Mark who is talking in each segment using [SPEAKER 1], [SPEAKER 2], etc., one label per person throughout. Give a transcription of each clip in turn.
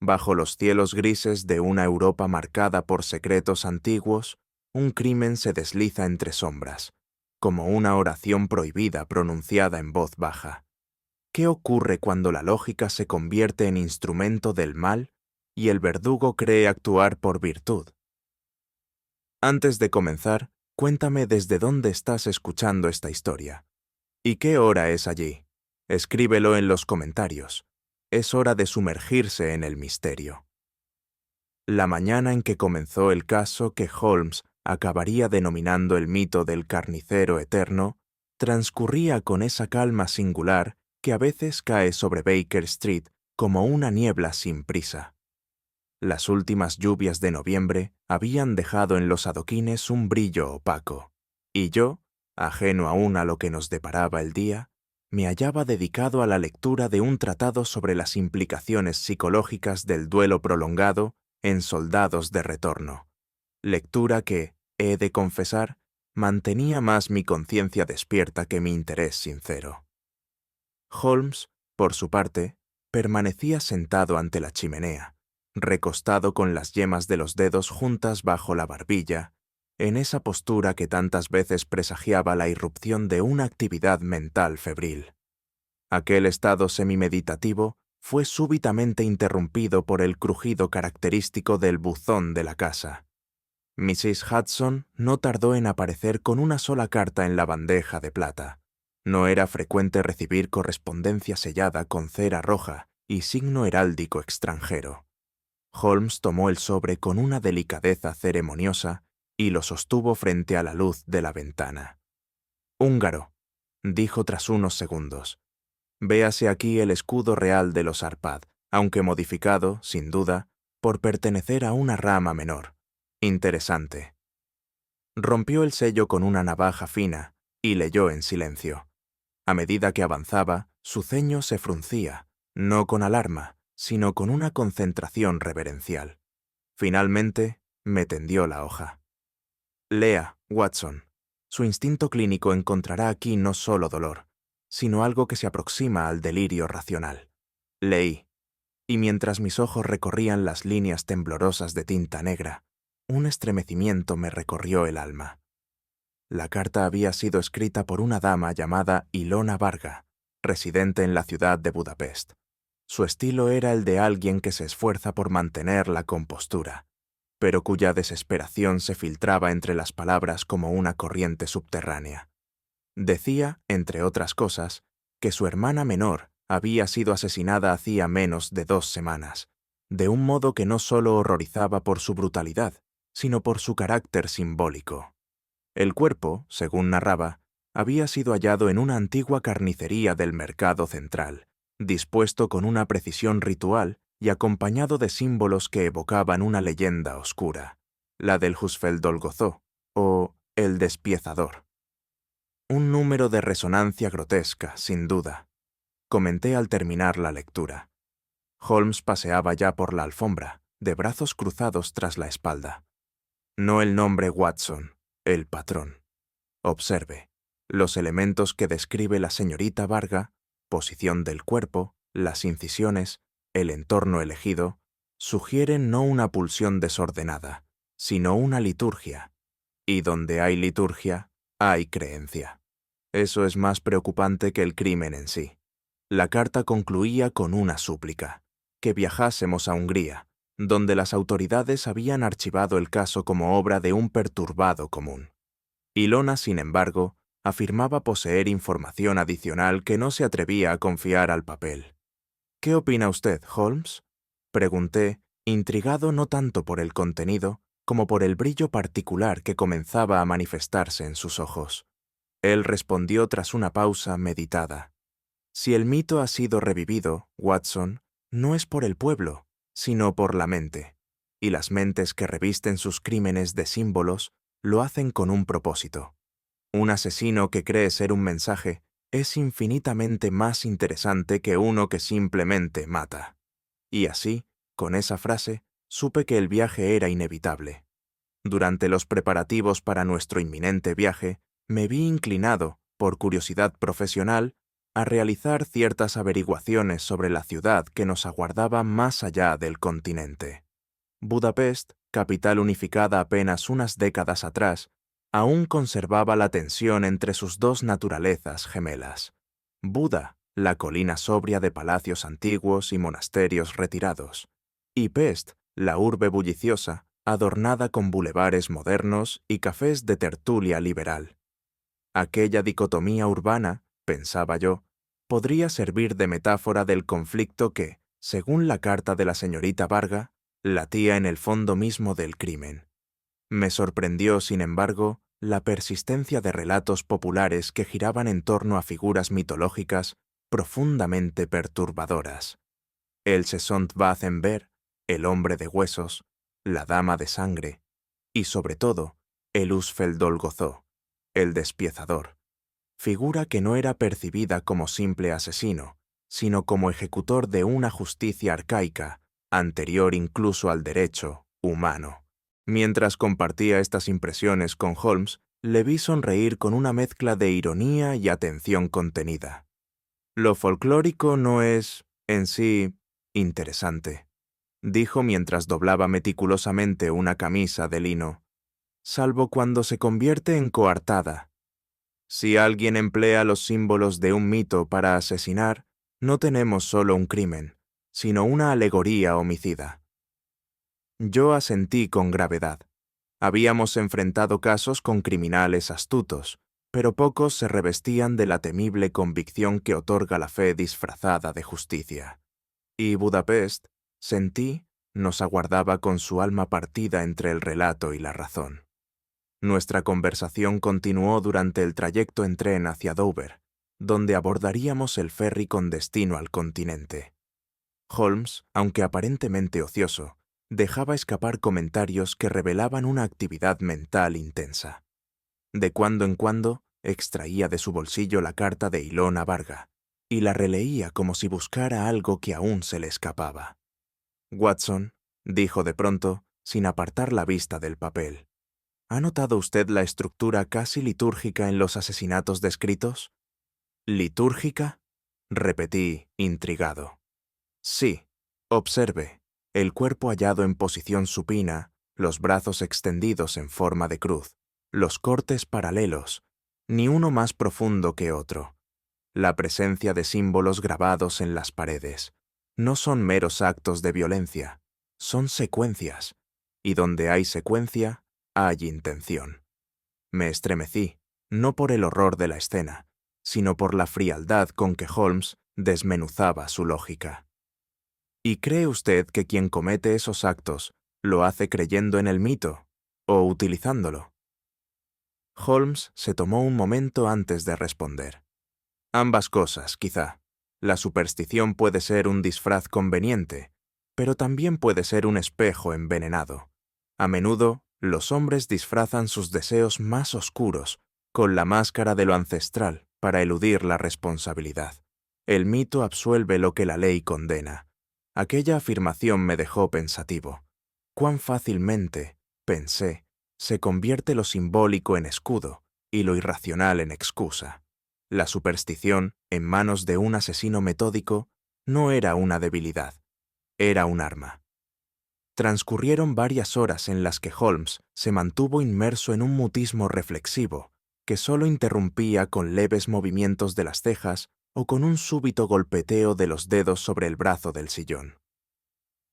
[SPEAKER 1] Bajo los cielos grises de una Europa marcada por secretos antiguos, un crimen se desliza entre sombras, como una oración prohibida pronunciada en voz baja. ¿Qué ocurre cuando la lógica se convierte en instrumento del mal y el verdugo cree actuar por virtud? Antes de comenzar, cuéntame desde dónde estás escuchando esta historia. ¿Y qué hora es allí? Escríbelo en los comentarios. Es hora de sumergirse en el misterio. La mañana en que comenzó el caso que Holmes acabaría denominando el mito del carnicero eterno, transcurría con esa calma singular que a veces cae sobre Baker Street como una niebla sin prisa. Las últimas lluvias de noviembre habían dejado en los adoquines un brillo opaco, y yo, ajeno aún a lo que nos deparaba el día, me hallaba dedicado a la lectura de un tratado sobre las implicaciones psicológicas del duelo prolongado en soldados de retorno, lectura que, he de confesar, mantenía más mi conciencia despierta que mi interés sincero. Holmes, por su parte, permanecía sentado ante la chimenea, recostado con las yemas de los dedos juntas bajo la barbilla, en esa postura que tantas veces presagiaba la irrupción de una actividad mental febril. Aquel estado semimeditativo fue súbitamente interrumpido por el crujido característico del buzón de la casa. Mrs. Hudson no tardó en aparecer con una sola carta en la bandeja de plata. No era frecuente recibir correspondencia sellada con cera roja y signo heráldico extranjero. Holmes tomó el sobre con una delicadeza ceremoniosa y lo sostuvo frente a la luz de la ventana. «Húngaro», dijo tras unos segundos. «Véase aquí el escudo real de los Arpad, aunque modificado, sin duda, por pertenecer a una rama menor. Interesante». Rompió el sello con una navaja fina y leyó en silencio. A medida que avanzaba, su ceño se fruncía, no con alarma, sino con una concentración reverencial. Finalmente, me tendió la hoja. «Lea, Watson. Su instinto clínico encontrará aquí no solo dolor, sino algo que se aproxima al delirio racional». Leí, y mientras mis ojos recorrían las líneas temblorosas de tinta negra, un estremecimiento me recorrió el alma. La carta había sido escrita por una dama llamada Ilona Varga, residente en la ciudad de Budapest. Su estilo era el de alguien que se esfuerza por mantener la compostura, pero cuya desesperación se filtraba entre las palabras como una corriente subterránea. Decía, entre otras cosas, que su hermana menor había sido asesinada hacía menos de 2 semanas, de un modo que no solo horrorizaba por su brutalidad, sino por su carácter simbólico. El cuerpo, según narraba, había sido hallado en una antigua carnicería del mercado central, dispuesto con una precisión ritual y acompañado de símbolos que evocaban una leyenda oscura, la del Husfeldolgozó, o el despiezador. Un número de resonancia grotesca, sin duda, comenté al terminar la lectura. Holmes paseaba ya por la alfombra, de brazos cruzados tras la espalda. No el nombre Watson, el patrón. Observe, los elementos que describe la señorita Varga, posición del cuerpo, las incisiones, el entorno elegido, sugieren no una pulsión desordenada, sino una liturgia. Y donde hay liturgia, hay creencia. Eso es más preocupante que el crimen en sí. La carta concluía con una súplica: que viajásemos a Hungría, donde las autoridades habían archivado el caso como obra de un perturbado común. Ilona, sin embargo, afirmaba poseer información adicional que no se atrevía a confiar al papel. «¿Qué opina usted, Holmes?», pregunté, intrigado no tanto por el contenido como por el brillo particular que comenzaba a manifestarse en sus ojos. Él respondió tras una pausa meditada: «Si el mito ha sido revivido, Watson, no es por el pueblo, sino por la mente, y las mentes que revisten sus crímenes de símbolos lo hacen con un propósito. Un asesino que cree ser un mensaje es infinitamente más interesante que uno que simplemente mata». Y así, con esa frase, supe que el viaje era inevitable. Durante los preparativos para nuestro inminente viaje, me vi inclinado, por curiosidad profesional, a realizar ciertas averiguaciones sobre la ciudad que nos aguardaba más allá del continente. Budapest, capital unificada apenas unas décadas atrás, aún conservaba la tensión entre sus dos naturalezas gemelas. Buda, la colina sobria de palacios antiguos y monasterios retirados, y Pest, la urbe bulliciosa, adornada con bulevares modernos y cafés de tertulia liberal. Aquella dicotomía urbana, pensaba yo, podría servir de metáfora del conflicto que, según la carta de la señorita Varga, latía en el fondo mismo del crimen. Me sorprendió, sin embargo, la persistencia de relatos populares que giraban en torno a figuras mitológicas profundamente perturbadoras. El se sont va en ver, el hombre de huesos, la dama de sangre, y sobre todo, el Usfeldolgozó, el despiezador, figura que no era percibida como simple asesino, sino como ejecutor de una justicia arcaica, anterior incluso al derecho humano. Mientras compartía estas impresiones con Holmes, le vi sonreír con una mezcla de ironía y atención contenida. Lo folclórico no es, en sí, interesante, dijo mientras doblaba meticulosamente una camisa de lino, salvo cuando se convierte en coartada. Si alguien emplea los símbolos de un mito para asesinar, no tenemos solo un crimen, sino una alegoría homicida. Yo asentí con gravedad. Habíamos enfrentado casos con criminales astutos, pero pocos se revestían de la temible convicción que otorga la fe disfrazada de justicia. Y Budapest, sentí, nos aguardaba con su alma partida entre el relato y la razón. Nuestra conversación continuó durante el trayecto en tren hacia Dover, donde abordaríamos el ferry con destino al continente. Holmes, aunque aparentemente ocioso, dejaba escapar comentarios que revelaban una actividad mental intensa. De cuando en cuando, extraía de su bolsillo la carta de Ilona Varga, y la releía como si buscara algo que aún se le escapaba. «Watson», dijo de pronto, sin apartar la vista del papel, ¿ha notado usted la estructura casi litúrgica en los asesinatos descritos? ¿Litúrgica?, repetí, intrigado. Sí, observe, el cuerpo hallado en posición supina, los brazos extendidos en forma de cruz, los cortes paralelos, ni uno más profundo que otro. La presencia de símbolos grabados en las paredes. No son meros actos de violencia, son secuencias, y donde hay secuencia, hay intención. Me estremecí, no por el horror de la escena, sino por la frialdad con que Holmes desmenuzaba su lógica. ¿Y cree usted que quien comete esos actos lo hace creyendo en el mito o utilizándolo? Holmes se tomó un momento antes de responder. Ambas cosas, quizá. La superstición puede ser un disfraz conveniente, pero también puede ser un espejo envenenado. A menudo, los hombres disfrazan sus deseos más oscuros con la máscara de lo ancestral para eludir la responsabilidad. El mito absuelve lo que la ley condena. Aquella afirmación me dejó pensativo. Cuán fácilmente, pensé, se convierte lo simbólico en escudo y lo irracional en excusa. La superstición, en manos de un asesino metódico, no era una debilidad, era un arma. Transcurrieron varias horas en las que Holmes se mantuvo inmerso en un mutismo reflexivo que solo interrumpía con leves movimientos de las cejas o con un súbito golpeteo de los dedos sobre el brazo del sillón.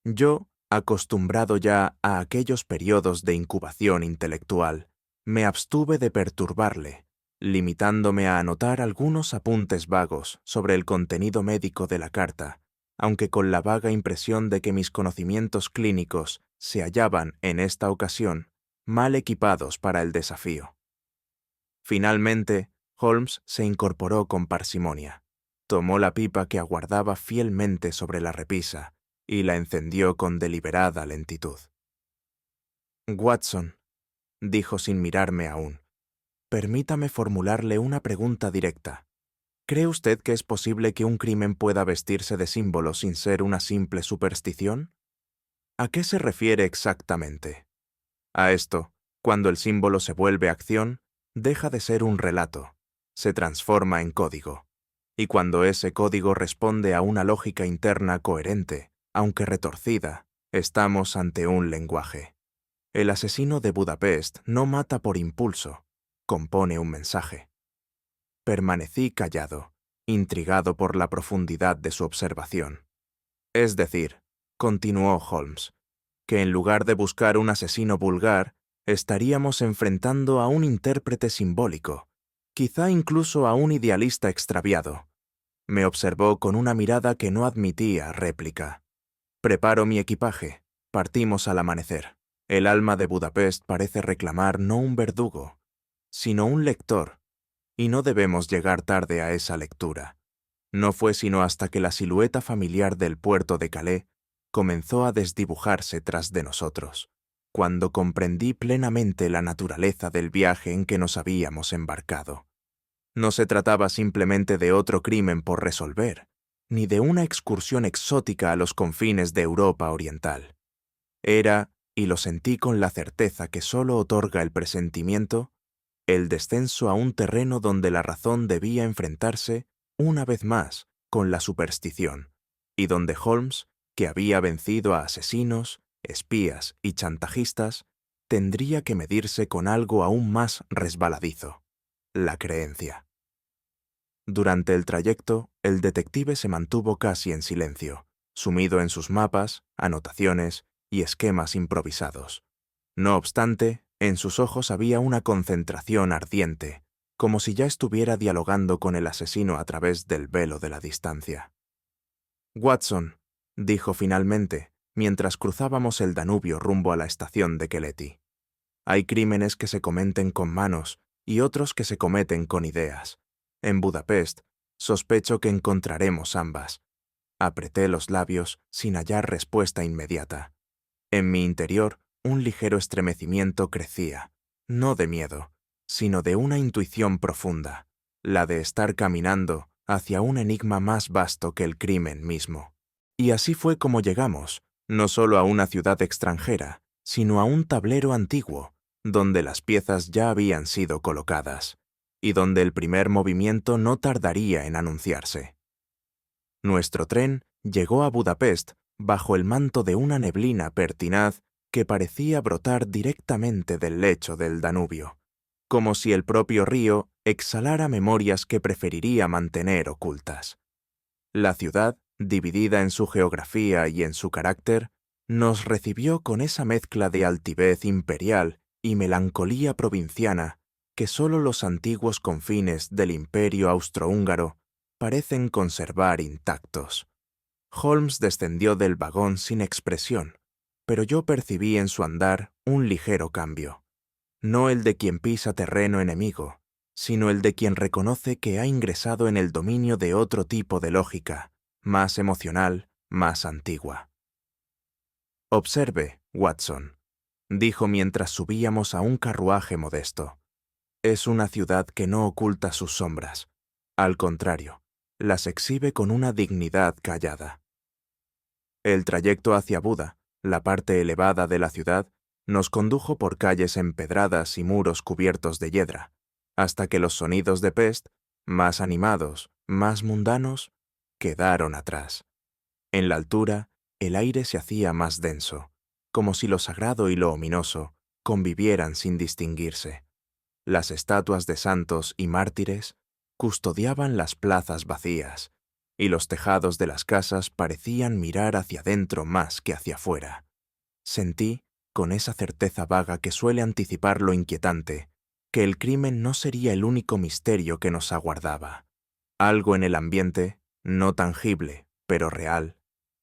[SPEAKER 1] Yo, acostumbrado ya a aquellos periodos de incubación intelectual, me abstuve de perturbarle, limitándome a anotar algunos apuntes vagos sobre el contenido médico de la carta, aunque con la vaga impresión de que mis conocimientos clínicos se hallaban, en esta ocasión, mal equipados para el desafío. Finalmente, Holmes se incorporó con parsimonia, tomó la pipa que aguardaba fielmente sobre la repisa y la encendió con deliberada lentitud. «Watson», dijo sin mirarme aún, «permítame formularle una pregunta directa. ¿Cree usted que es posible que un crimen pueda vestirse de símbolos sin ser una simple superstición? ¿A qué se refiere exactamente? A esto, cuando el símbolo se vuelve acción, deja de ser un relato, se transforma en código. Y cuando ese código responde a una lógica interna coherente, aunque retorcida, estamos ante un lenguaje. El asesino de Budapest no mata por impulso, compone un mensaje. Permanecí callado, intrigado por la profundidad de su observación. Es decir, continuó Holmes, que en lugar de buscar un asesino vulgar, estaríamos enfrentando a un intérprete simbólico, quizá incluso a un idealista extraviado. Me observó con una mirada que no admitía réplica. Preparo mi equipaje. Partimos al amanecer. El alma de Budapest parece reclamar no un verdugo, sino un lector, y no debemos llegar tarde a esa lectura. No fue sino hasta que la silueta familiar del puerto de Calais comenzó a desdibujarse tras de nosotros, cuando comprendí plenamente la naturaleza del viaje en que nos habíamos embarcado. No se trataba simplemente de otro crimen por resolver, ni de una excursión exótica a los confines de Europa Oriental. Era, y lo sentí con la certeza que solo otorga el presentimiento, el descenso a un terreno donde la razón debía enfrentarse, una vez más, con la superstición, y donde Holmes, que había vencido a asesinos, espías y chantajistas, tendría que medirse con algo aún más resbaladizo: la creencia. Durante el trayecto, el detective se mantuvo casi en silencio, sumido en sus mapas, anotaciones y esquemas improvisados. No obstante, en sus ojos había una concentración ardiente, como si ya estuviera dialogando con el asesino a través del velo de la distancia. «Watson», dijo finalmente, mientras cruzábamos el Danubio rumbo a la estación de Keleti. «Hay crímenes que se cometen con manos y otros que se cometen con ideas. En Budapest, sospecho que encontraremos ambas». Apreté los labios sin hallar respuesta inmediata. En mi interior, un ligero estremecimiento crecía, no de miedo, sino de una intuición profunda, la de estar caminando hacia un enigma más vasto que el crimen mismo. Y así fue como llegamos, no solo a una ciudad extranjera, sino a un tablero antiguo, donde las piezas ya habían sido colocadas, y donde el primer movimiento no tardaría en anunciarse. Nuestro tren llegó a Budapest bajo el manto de una neblina pertinaz que parecía brotar directamente del lecho del Danubio, como si el propio río exhalara memorias que preferiría mantener ocultas. La ciudad, dividida en su geografía y en su carácter, nos recibió con esa mezcla de altivez imperial y melancolía provinciana que sólo los antiguos confines del Imperio austrohúngaro parecen conservar intactos. Holmes descendió del vagón sin expresión, pero yo percibí en su andar un ligero cambio, no el de quien pisa terreno enemigo, sino el de quien reconoce que ha ingresado en el dominio de otro tipo de lógica, más emocional, más antigua. «Observe, Watson», dijo mientras subíamos a un carruaje modesto. «Es una ciudad que no oculta sus sombras. Al contrario, las exhibe con una dignidad callada». El trayecto hacia Buda, la parte elevada de la ciudad, nos condujo por calles empedradas y muros cubiertos de hiedra, hasta que los sonidos de Pest, más animados, más mundanos, quedaron atrás. En la altura, el aire se hacía más denso, como si lo sagrado y lo ominoso convivieran sin distinguirse. Las estatuas de santos y mártires custodiaban las plazas vacías, y los tejados de las casas parecían mirar hacia dentro más que hacia afuera. Sentí, con esa certeza vaga que suele anticipar lo inquietante, que el crimen no sería el único misterio que nos aguardaba. Algo en el ambiente, no tangible, pero real,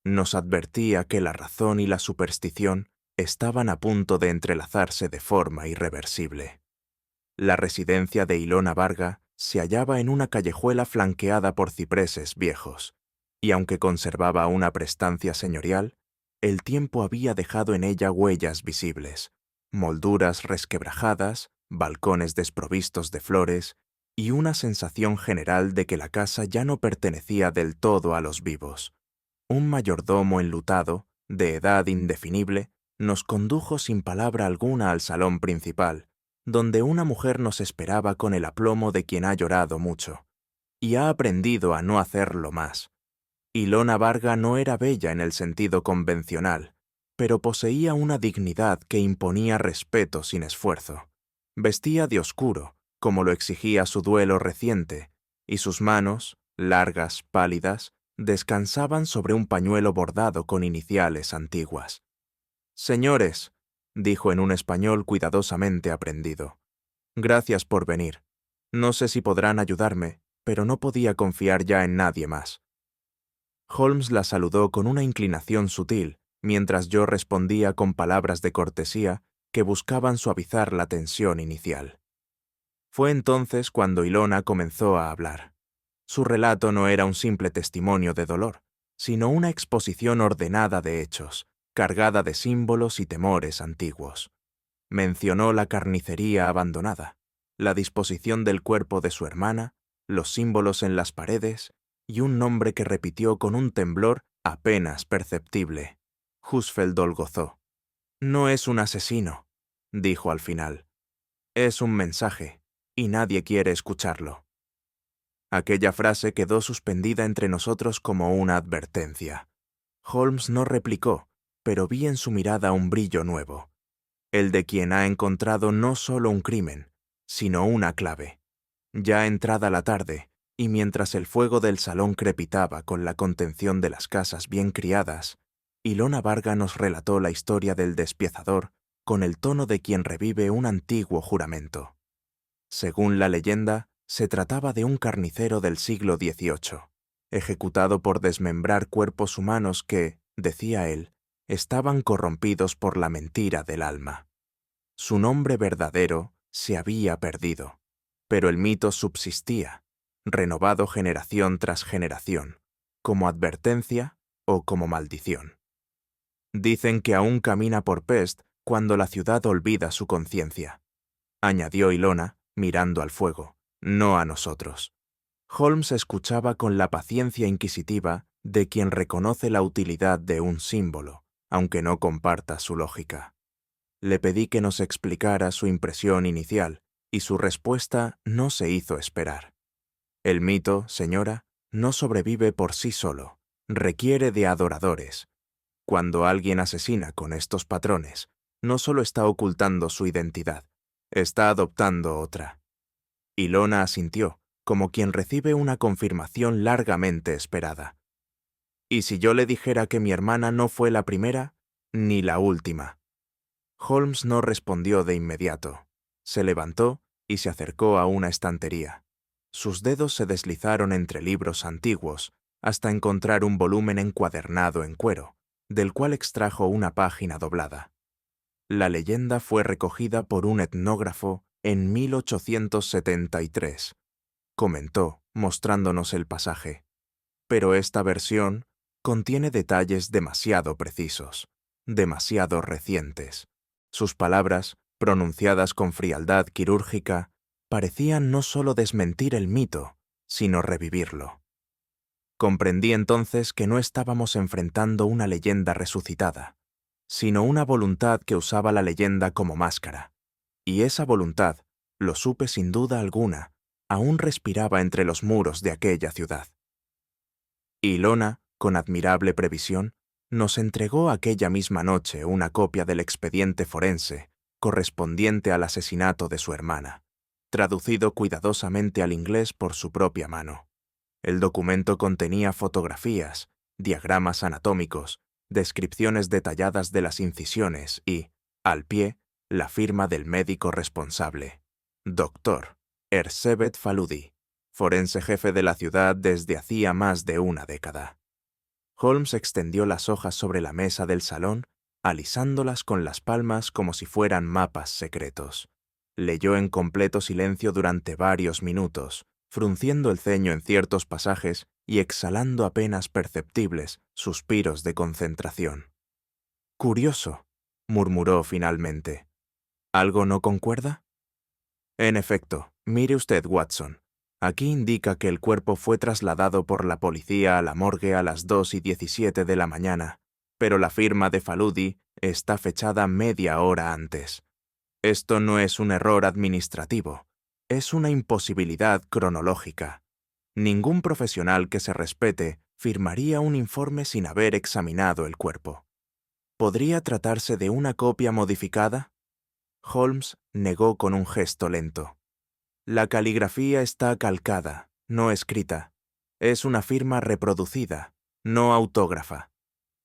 [SPEAKER 1] nos advertía que la razón y la superstición estaban a punto de entrelazarse de forma irreversible. La residencia de Ilona Varga se hallaba en una callejuela flanqueada por cipreses viejos, y aunque conservaba una prestancia señorial, el tiempo había dejado en ella huellas visibles, molduras resquebrajadas, balcones desprovistos de flores y una sensación general de que la casa ya no pertenecía del todo a los vivos. Un mayordomo enlutado, de edad indefinible, nos condujo sin palabra alguna al salón principal, donde una mujer nos esperaba con el aplomo de quien ha llorado mucho. y ha aprendido a no hacerlo más. Ilona Varga no era bella en el sentido convencional, pero poseía una dignidad que imponía respeto sin esfuerzo. Vestía de oscuro, como lo exigía su duelo reciente, y sus manos, largas, pálidas, descansaban sobre un pañuelo bordado con iniciales antiguas. «Señores», dijo en un español cuidadosamente aprendido, «gracias por venir. No sé si podrán ayudarme, pero no podía confiar ya en nadie más». Holmes la saludó con una inclinación sutil, mientras yo respondía con palabras de cortesía que buscaban suavizar la tensión inicial. Fue entonces cuando Ilona comenzó a hablar. Su relato no era un simple testimonio de dolor, sino una exposición ordenada de hechos, cargada de símbolos y temores antiguos. Mencionó la carnicería abandonada, la disposición del cuerpo de su hermana, los símbolos en las paredes y un nombre que repitió con un temblor apenas perceptible. Husfeldol gozó. «No es un asesino», dijo al final. «Es un mensaje, y nadie quiere escucharlo». Aquella frase quedó suspendida entre nosotros como una advertencia. Holmes no replicó, pero vi en su mirada un brillo nuevo, el de quien ha encontrado no solo un crimen, sino una clave. Ya entrada la tarde, y mientras el fuego del salón crepitaba con la contención de las casas bien criadas, Ilona Varga nos relató la historia del despiezador con el tono de quien revive un antiguo juramento. Según la leyenda, se trataba de un carnicero del siglo XVIII, ejecutado por desmembrar cuerpos humanos que, decía él, estaban corrompidos por la mentira del alma. Su nombre verdadero se había perdido, pero el mito subsistía, renovado generación tras generación, como advertencia o como maldición. Dicen que aún camina por Pest cuando la ciudad olvida su conciencia, añadió Ilona, mirando al fuego, no a nosotros. Holmes escuchaba con la paciencia inquisitiva de quien reconoce la utilidad de un símbolo, aunque no comparta su lógica. Le pedí que nos explicara su impresión inicial, y su respuesta no se hizo esperar. El mito, señora, no sobrevive por sí solo, requiere de adoradores. Cuando alguien asesina con estos patrones, no solo está ocultando su identidad, está adoptando otra. Ilona asintió, como quien recibe una confirmación largamente esperada. ¿Y si yo le dijera que mi hermana no fue la primera, ni la última? Holmes no respondió de inmediato. Se levantó y se acercó a una estantería. Sus dedos se deslizaron entre libros antiguos hasta encontrar un volumen encuadernado en cuero, del cual extrajo una página doblada. La leyenda fue recogida por un etnógrafo en 1873, comentó, mostrándonos el pasaje. Pero esta versión contiene detalles demasiado precisos, demasiado recientes. Sus palabras, pronunciadas con frialdad quirúrgica, parecían no solo desmentir el mito, sino revivirlo. Comprendí entonces que no estábamos enfrentando una leyenda resucitada, sino una voluntad que usaba la leyenda como máscara. Y esa voluntad, lo supe sin duda alguna, aún respiraba entre los muros de aquella ciudad. Ilona, con admirable previsión, nos entregó aquella misma noche una copia del expediente forense correspondiente al asesinato de su hermana, traducido cuidadosamente al inglés por su propia mano. El documento contenía fotografías, diagramas anatómicos, descripciones detalladas de las incisiones y, al pie, la firma del médico responsable, Dr. Erzsébet Faludi, forense jefe de la ciudad desde hacía más de una década. Holmes extendió las hojas sobre la mesa del salón, alisándolas con las palmas como si fueran mapas secretos. Leyó en completo silencio durante varios minutos, frunciendo el ceño en ciertos pasajes y exhalando apenas perceptibles suspiros de concentración. «Curioso», murmuró finalmente. «¿Algo no concuerda?» «En efecto, mire usted, Watson. Aquí indica que el cuerpo fue trasladado por la policía a la morgue a las 2:17 de la mañana, pero la firma de Faludi está fechada media hora antes. Esto no es un error administrativo, es una imposibilidad cronológica. Ningún profesional que se respete firmaría un informe sin haber examinado el cuerpo. ¿Podría tratarse de una copia modificada? Holmes negó con un gesto lento. La caligrafía está calcada, no escrita. Es una firma reproducida, no autógrafa.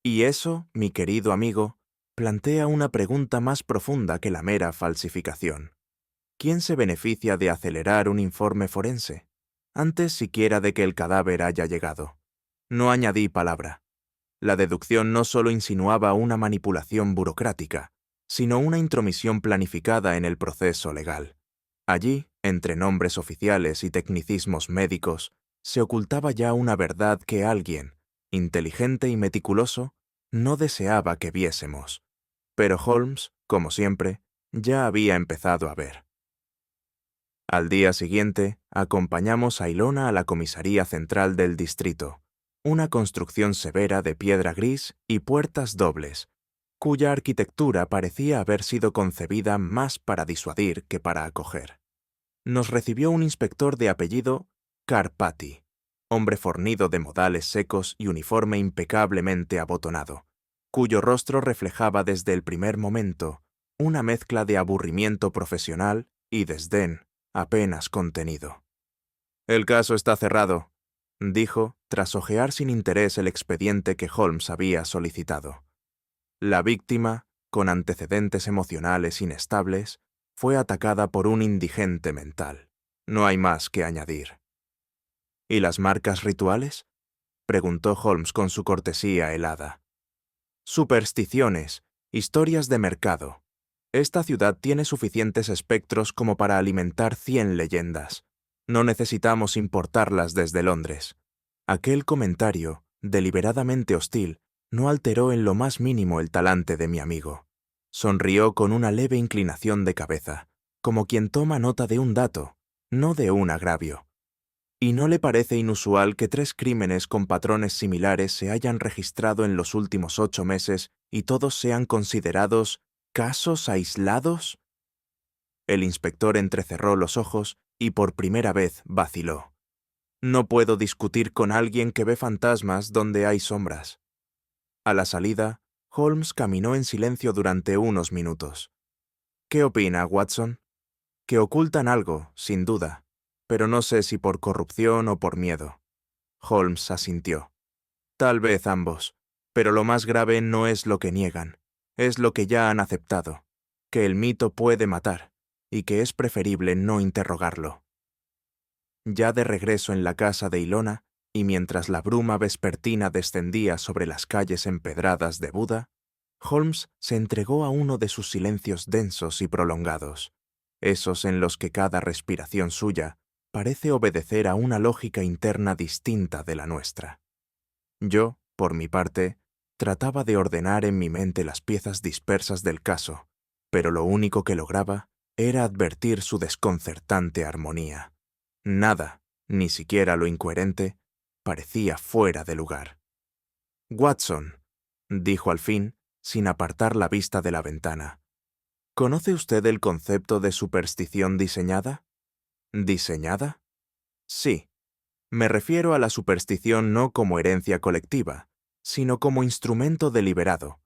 [SPEAKER 1] Y eso, mi querido amigo, plantea una pregunta más profunda que la mera falsificación. ¿Quién se beneficia de acelerar un informe forense? Antes siquiera de que el cadáver haya llegado. No añadí palabra. La deducción no solo insinuaba una manipulación burocrática, sino una intromisión planificada en el proceso legal. Allí, entre nombres oficiales y tecnicismos médicos, se ocultaba ya una verdad que alguien, inteligente y meticuloso, no deseaba que viésemos. Pero Holmes, como siempre, ya había empezado a ver. Al día siguiente, acompañamos a Ilona a la comisaría central del distrito, una construcción severa de piedra gris y puertas dobles, cuya arquitectura parecía haber sido concebida más para disuadir que para acoger. Nos recibió un inspector de apellido Carpati, hombre fornido de modales secos y uniforme impecablemente abotonado, cuyo rostro reflejaba desde el primer momento una mezcla de aburrimiento profesional y desdén apenas contenido. «El caso está cerrado», dijo, tras hojear sin interés el expediente que Holmes había solicitado. La víctima, con antecedentes emocionales inestables, fue atacada por un indigente mental. No hay más que añadir. «¿Y las marcas rituales?», preguntó Holmes con su cortesía helada. «Supersticiones, historias de mercado. Esta ciudad tiene suficientes espectros como para alimentar 100 leyendas. No necesitamos importarlas desde Londres». Aquel comentario, deliberadamente hostil, no alteró en lo más mínimo el talante de mi amigo. Sonrió con una leve inclinación de cabeza, como quien toma nota de un dato, no de un agravio. ¿Y no le parece inusual que 3 crímenes con patrones similares se hayan registrado en los últimos 8 meses y todos sean considerados casos aislados? El inspector entrecerró los ojos y por primera vez vaciló. No puedo discutir con alguien que ve fantasmas donde hay sombras. A la salida, Holmes caminó en silencio durante unos minutos. ¿Qué opina, Watson? Que ocultan algo, sin duda, pero no sé si por corrupción o por miedo. Holmes asintió. Tal vez ambos, pero lo más grave no es lo que niegan, es lo que ya han aceptado, que el mito puede matar, y que es preferible no interrogarlo. Ya de regreso en la casa de Ilona, y mientras la bruma vespertina descendía sobre las calles empedradas de Buda, Holmes se entregó a uno de sus silencios densos y prolongados, esos en los que cada respiración suya parece obedecer a una lógica interna distinta de la nuestra. Yo, por mi parte, trataba de ordenar en mi mente las piezas dispersas del caso, pero lo único que lograba era advertir su desconcertante armonía. Nada, ni siquiera lo incoherente, parecía fuera de lugar. «Watson», dijo al fin, sin apartar la vista de la ventana, ¿conoce usted el concepto de superstición diseñada? ¿Diseñada? Sí. Me refiero a la superstición no como herencia colectiva, sino como instrumento deliberado.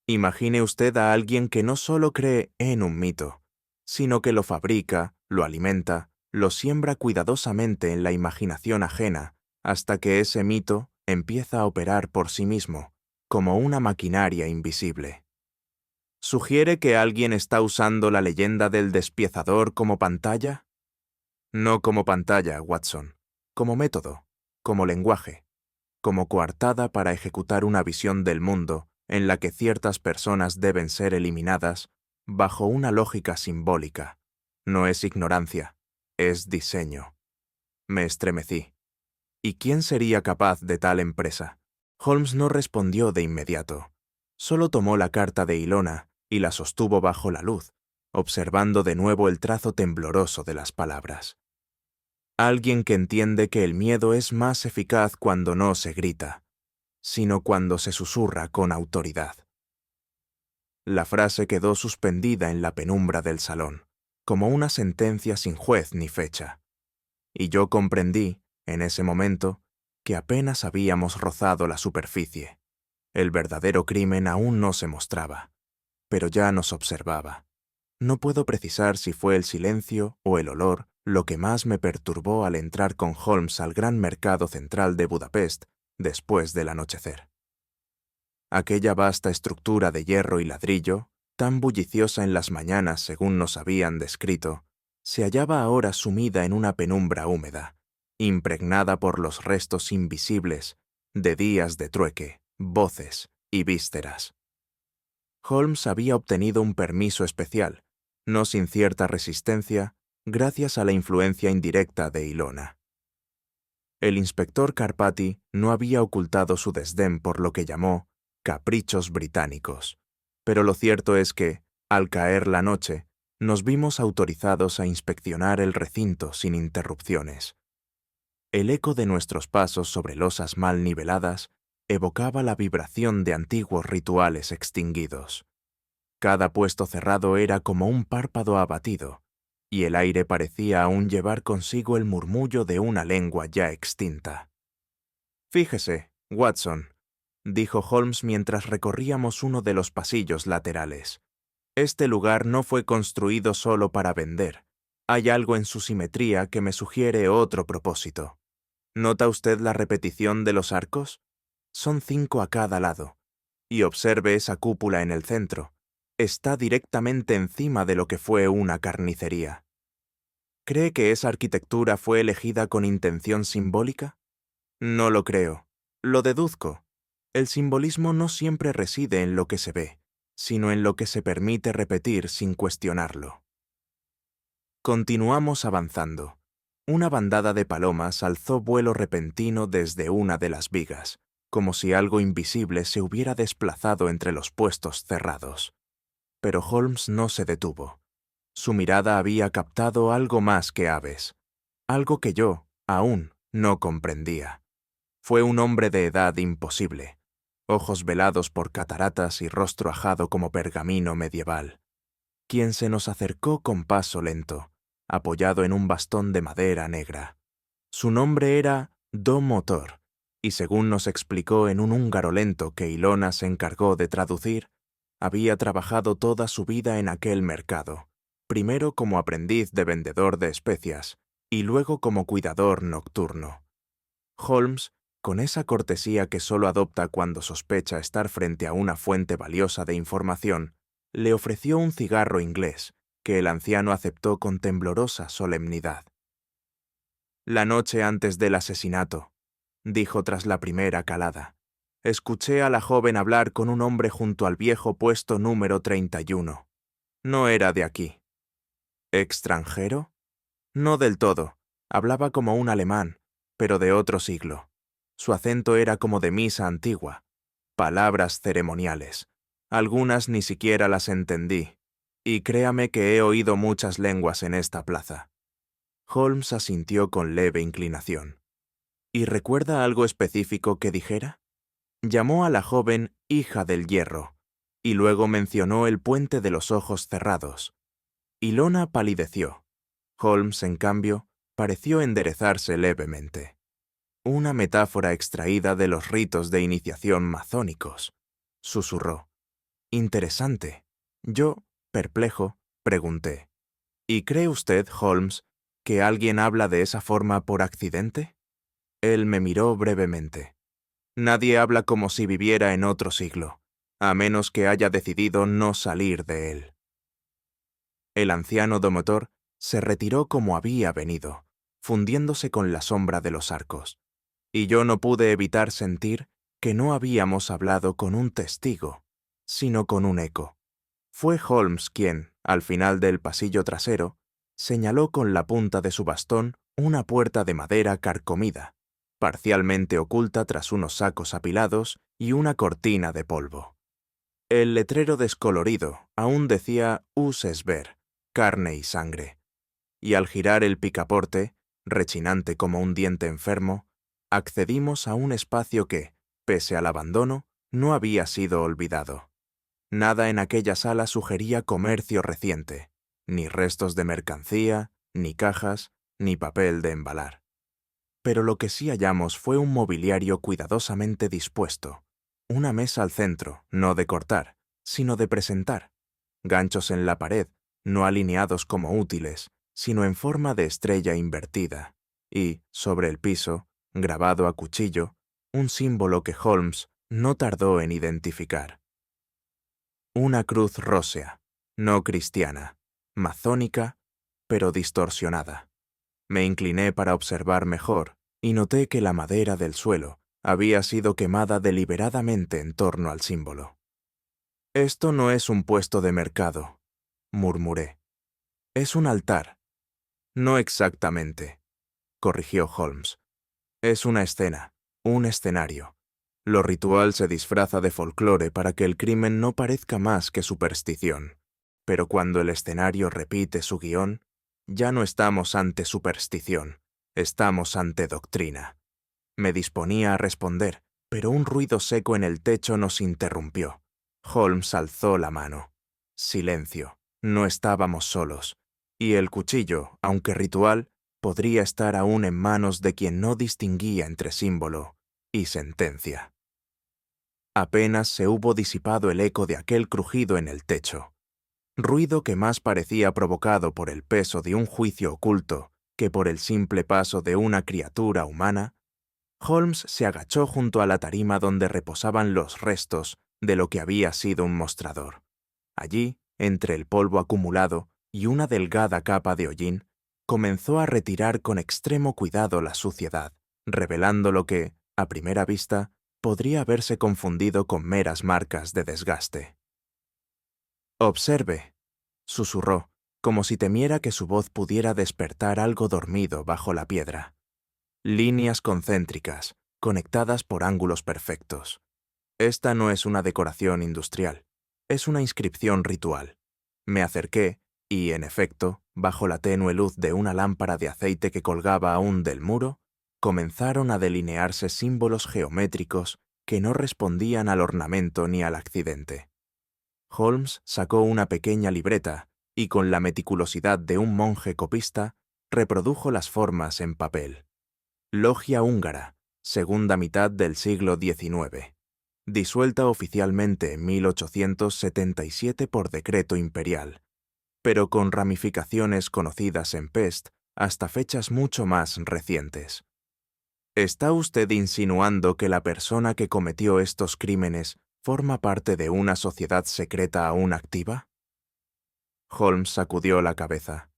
[SPEAKER 1] Imagine usted a alguien que no solo cree en un mito, sino que lo fabrica, lo alimenta, lo siembra cuidadosamente en la imaginación ajena hasta que ese mito empieza a operar por sí mismo, como una maquinaria invisible. ¿Sugiere que alguien está usando la leyenda del despiezador como pantalla? No como pantalla, Watson, como método, como lenguaje, como coartada para ejecutar una visión del mundo en la que ciertas personas deben ser eliminadas bajo una lógica simbólica. No es ignorancia, es diseño. Me estremecí. ¿Y quién sería capaz de tal empresa? Holmes no respondió de inmediato. Solo tomó la carta de Ilona y la sostuvo bajo la luz, observando de nuevo el trazo tembloroso de las palabras. Alguien que entiende que el miedo es más eficaz cuando no se grita, sino cuando se susurra con autoridad. La frase quedó suspendida en la penumbra del salón, como una sentencia sin juez ni fecha. Y yo comprendí, en ese momento, que apenas habíamos rozado la superficie. El verdadero crimen aún no se mostraba, pero ya nos observaba. No puedo precisar si fue el silencio o el olor lo que más me perturbó al entrar con Holmes al gran mercado central de Budapest después del anochecer. Aquella vasta estructura de hierro y ladrillo, tan bulliciosa en las mañanas según nos habían descrito, se hallaba ahora sumida en una penumbra húmeda, impregnada por los restos invisibles de días de trueque, voces y vísceras. Holmes había obtenido un permiso especial, no sin cierta resistencia, gracias a la influencia indirecta de Ilona. El inspector Carpati no había ocultado su desdén por lo que llamó caprichos británicos, pero lo cierto es que, al caer la noche, nos vimos autorizados a inspeccionar el recinto sin interrupciones. El eco de nuestros pasos sobre losas mal niveladas evocaba la vibración de antiguos rituales extinguidos. Cada puesto cerrado era como un párpado abatido, y el aire parecía aún llevar consigo el murmullo de una lengua ya extinta. «Fíjese, Watson», dijo Holmes mientras recorríamos uno de los pasillos laterales. «Este lugar no fue construido solo para vender. Hay algo en su simetría que me sugiere otro propósito. ¿Nota usted la repetición de los arcos? Son 5 a cada lado. Y observe esa cúpula en el centro. Está directamente encima de lo que fue una carnicería. ¿Cree que esa arquitectura fue elegida con intención simbólica? No lo creo. Lo deduzco. El simbolismo no siempre reside en lo que se ve, sino en lo que se permite repetir sin cuestionarlo. Continuamos avanzando. Una bandada de palomas alzó vuelo repentino desde una de las vigas, como si algo invisible se hubiera desplazado entre los puestos cerrados. Pero Holmes no se detuvo. Su mirada había captado algo más que aves, algo que yo, aún, no comprendía. Fue un hombre de edad imposible, ojos velados por cataratas y rostro ajado como pergamino medieval, quien se nos acercó con paso lento, apoyado en un bastón de madera negra. Su nombre era Domotor, y según nos explicó en un húngaro lento que Ilona se encargó de traducir, había trabajado toda su vida en aquel mercado, primero como aprendiz de vendedor de especias y luego como cuidador nocturno. Holmes, con esa cortesía que solo adopta cuando sospecha estar frente a una fuente valiosa de información, le ofreció un cigarro inglés, que el anciano aceptó con temblorosa solemnidad. «La noche antes del asesinato», dijo tras la primera calada, «escuché a la joven hablar con un hombre junto al viejo puesto número 31. No era de aquí». «¿Extranjero?» «No del todo. Hablaba como un alemán, pero de otro siglo. Su acento era como de misa antigua. Palabras ceremoniales. Algunas ni siquiera las entendí. Y créame que he oído muchas lenguas en esta plaza». Holmes asintió con leve inclinación. «¿Y recuerda algo específico que dijera?» Llamó a la joven hija del hierro, y luego mencionó el puente de los ojos cerrados. Ilona palideció. Holmes, en cambio, pareció enderezarse levemente. «Una metáfora extraída de los ritos de iniciación masónicos», susurró. «Interesante». Yo, perplejo, pregunté: «¿Y cree usted, Holmes, que alguien habla de esa forma por accidente?» Él me miró brevemente. «Nadie habla como si viviera en otro siglo, a menos que haya decidido no salir de él». El anciano domotor se retiró como había venido, fundiéndose con la sombra de los arcos, y yo no pude evitar sentir que no habíamos hablado con un testigo, sino con un eco. Fue Holmes quien, al final del pasillo trasero, señaló con la punta de su bastón una puerta de madera carcomida, parcialmente oculta tras unos sacos apilados y una cortina de polvo. El letrero descolorido aún decía «Us ver», carne y sangre, y al girar el picaporte, rechinante como un diente enfermo, accedimos a un espacio que, pese al abandono, no había sido olvidado. Nada en aquella sala sugería comercio reciente, ni restos de mercancía, ni cajas, ni papel de embalar. pero lo que sí hallamos fue un mobiliario cuidadosamente dispuesto. Una mesa al centro, no de cortar, sino de presentar. Ganchos en la pared, no alineados como útiles, sino en forma de estrella invertida. Y, sobre el piso, grabado a cuchillo, un símbolo que Holmes no tardó en identificar. Una cruz rósea, no cristiana, mazónica, pero distorsionada. Me incliné para observar mejor y noté que la madera del suelo había sido quemada deliberadamente en torno al símbolo. «Esto no es un puesto de mercado», murmuré. «Es un altar». «No exactamente», corrigió Holmes. «Es una escena, un escenario. Lo ritual se disfraza de folclore para que el crimen no parezca más que superstición. Pero cuando el escenario repite su guión, ya no estamos ante superstición, estamos ante doctrina». Me disponía a responder, pero un ruido seco en el techo nos interrumpió. Holmes alzó la mano. Silencio. No estábamos solos. Y el cuchillo, aunque ritual, podría estar aún en manos de quien no distinguía entre símbolo y sentencia. Apenas se hubo disipado el eco de aquel crujido en el techo. Ruido que más parecía provocado por el peso de un juicio oculto que por el simple paso de una criatura humana, Holmes se agachó junto a la tarima donde reposaban los restos de lo que había sido un mostrador. Allí, entre el polvo acumulado y una delgada capa de hollín, comenzó a retirar con extremo cuidado la suciedad, revelando lo que, a primera vista, podría haberse confundido con meras marcas de desgaste. «Observe», susurró, como si temiera que su voz pudiera despertar algo dormido bajo la piedra. «Líneas concéntricas, conectadas por ángulos perfectos. Esta no es una decoración industrial, es una inscripción ritual». Me acerqué y, en efecto, bajo la tenue luz de una lámpara de aceite que colgaba aún del muro, comenzaron a delinearse símbolos geométricos que no respondían al ornamento ni al accidente. Holmes sacó una pequeña libreta y, con la meticulosidad de un monje copista, reprodujo las formas en papel. Logia húngara, segunda mitad del siglo XIX. Disuelta oficialmente en 1877 por decreto imperial, pero con ramificaciones conocidas en Pest hasta fechas mucho más recientes. ¿Está usted insinuando que la persona que cometió estos crímenes forma parte de una sociedad secreta aún activa? Holmes sacudió la cabeza.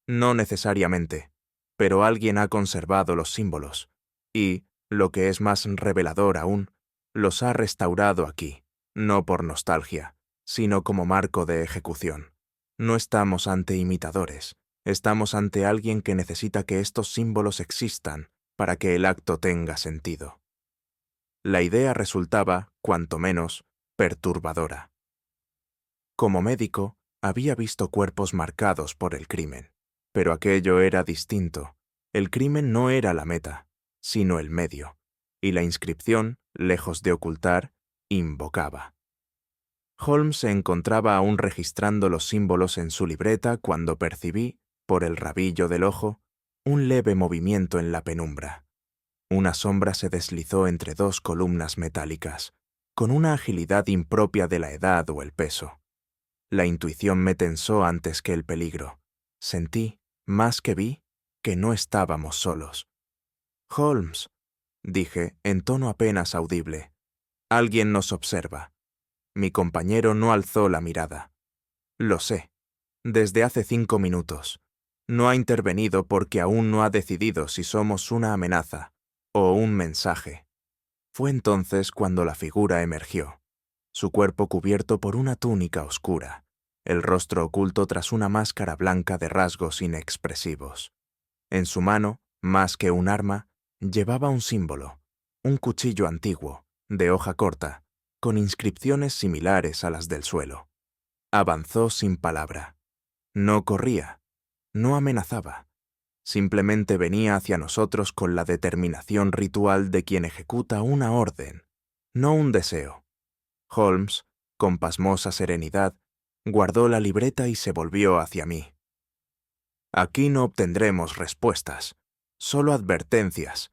[SPEAKER 1] No necesariamente, pero alguien ha conservado los símbolos y, lo que es más revelador aún, los ha restaurado aquí, no por nostalgia, sino como marco de ejecución. No estamos ante imitadores, estamos ante alguien que necesita que estos símbolos existan para que el acto tenga sentido. La idea resultaba, cuanto menos, perturbadora. Como médico, había visto cuerpos marcados por el crimen, pero aquello era distinto. El crimen no era la meta, sino el medio, y la inscripción, lejos de ocultar, invocaba. Holmes se encontraba aún registrando los símbolos en su libreta cuando percibí, por el rabillo del ojo, un leve movimiento en la penumbra. Una sombra se deslizó entre dos columnas metálicas, con una agilidad impropia de la edad o el peso. La intuición me tensó antes que el peligro. Sentí, más que vi, que no estábamos solos. «Holmes», dije en tono apenas audible, «alguien nos observa». Mi compañero no alzó la mirada. «Lo sé. Desde hace 5 minutos. No ha intervenido porque aún no ha decidido si somos una amenaza o un mensaje». Fue entonces cuando la figura emergió, su cuerpo cubierto por una túnica oscura, el rostro oculto tras una máscara blanca de rasgos inexpresivos. En su mano, más que un arma, llevaba un símbolo, un cuchillo antiguo, de hoja corta, con inscripciones similares a las del suelo. Avanzó sin palabra. No corría, no amenazaba. Simplemente venía hacia nosotros con la determinación ritual de quien ejecuta una orden, no un deseo. Holmes, con pasmosa serenidad, guardó la libreta y se volvió hacia mí. «Aquí no obtendremos respuestas, solo advertencias,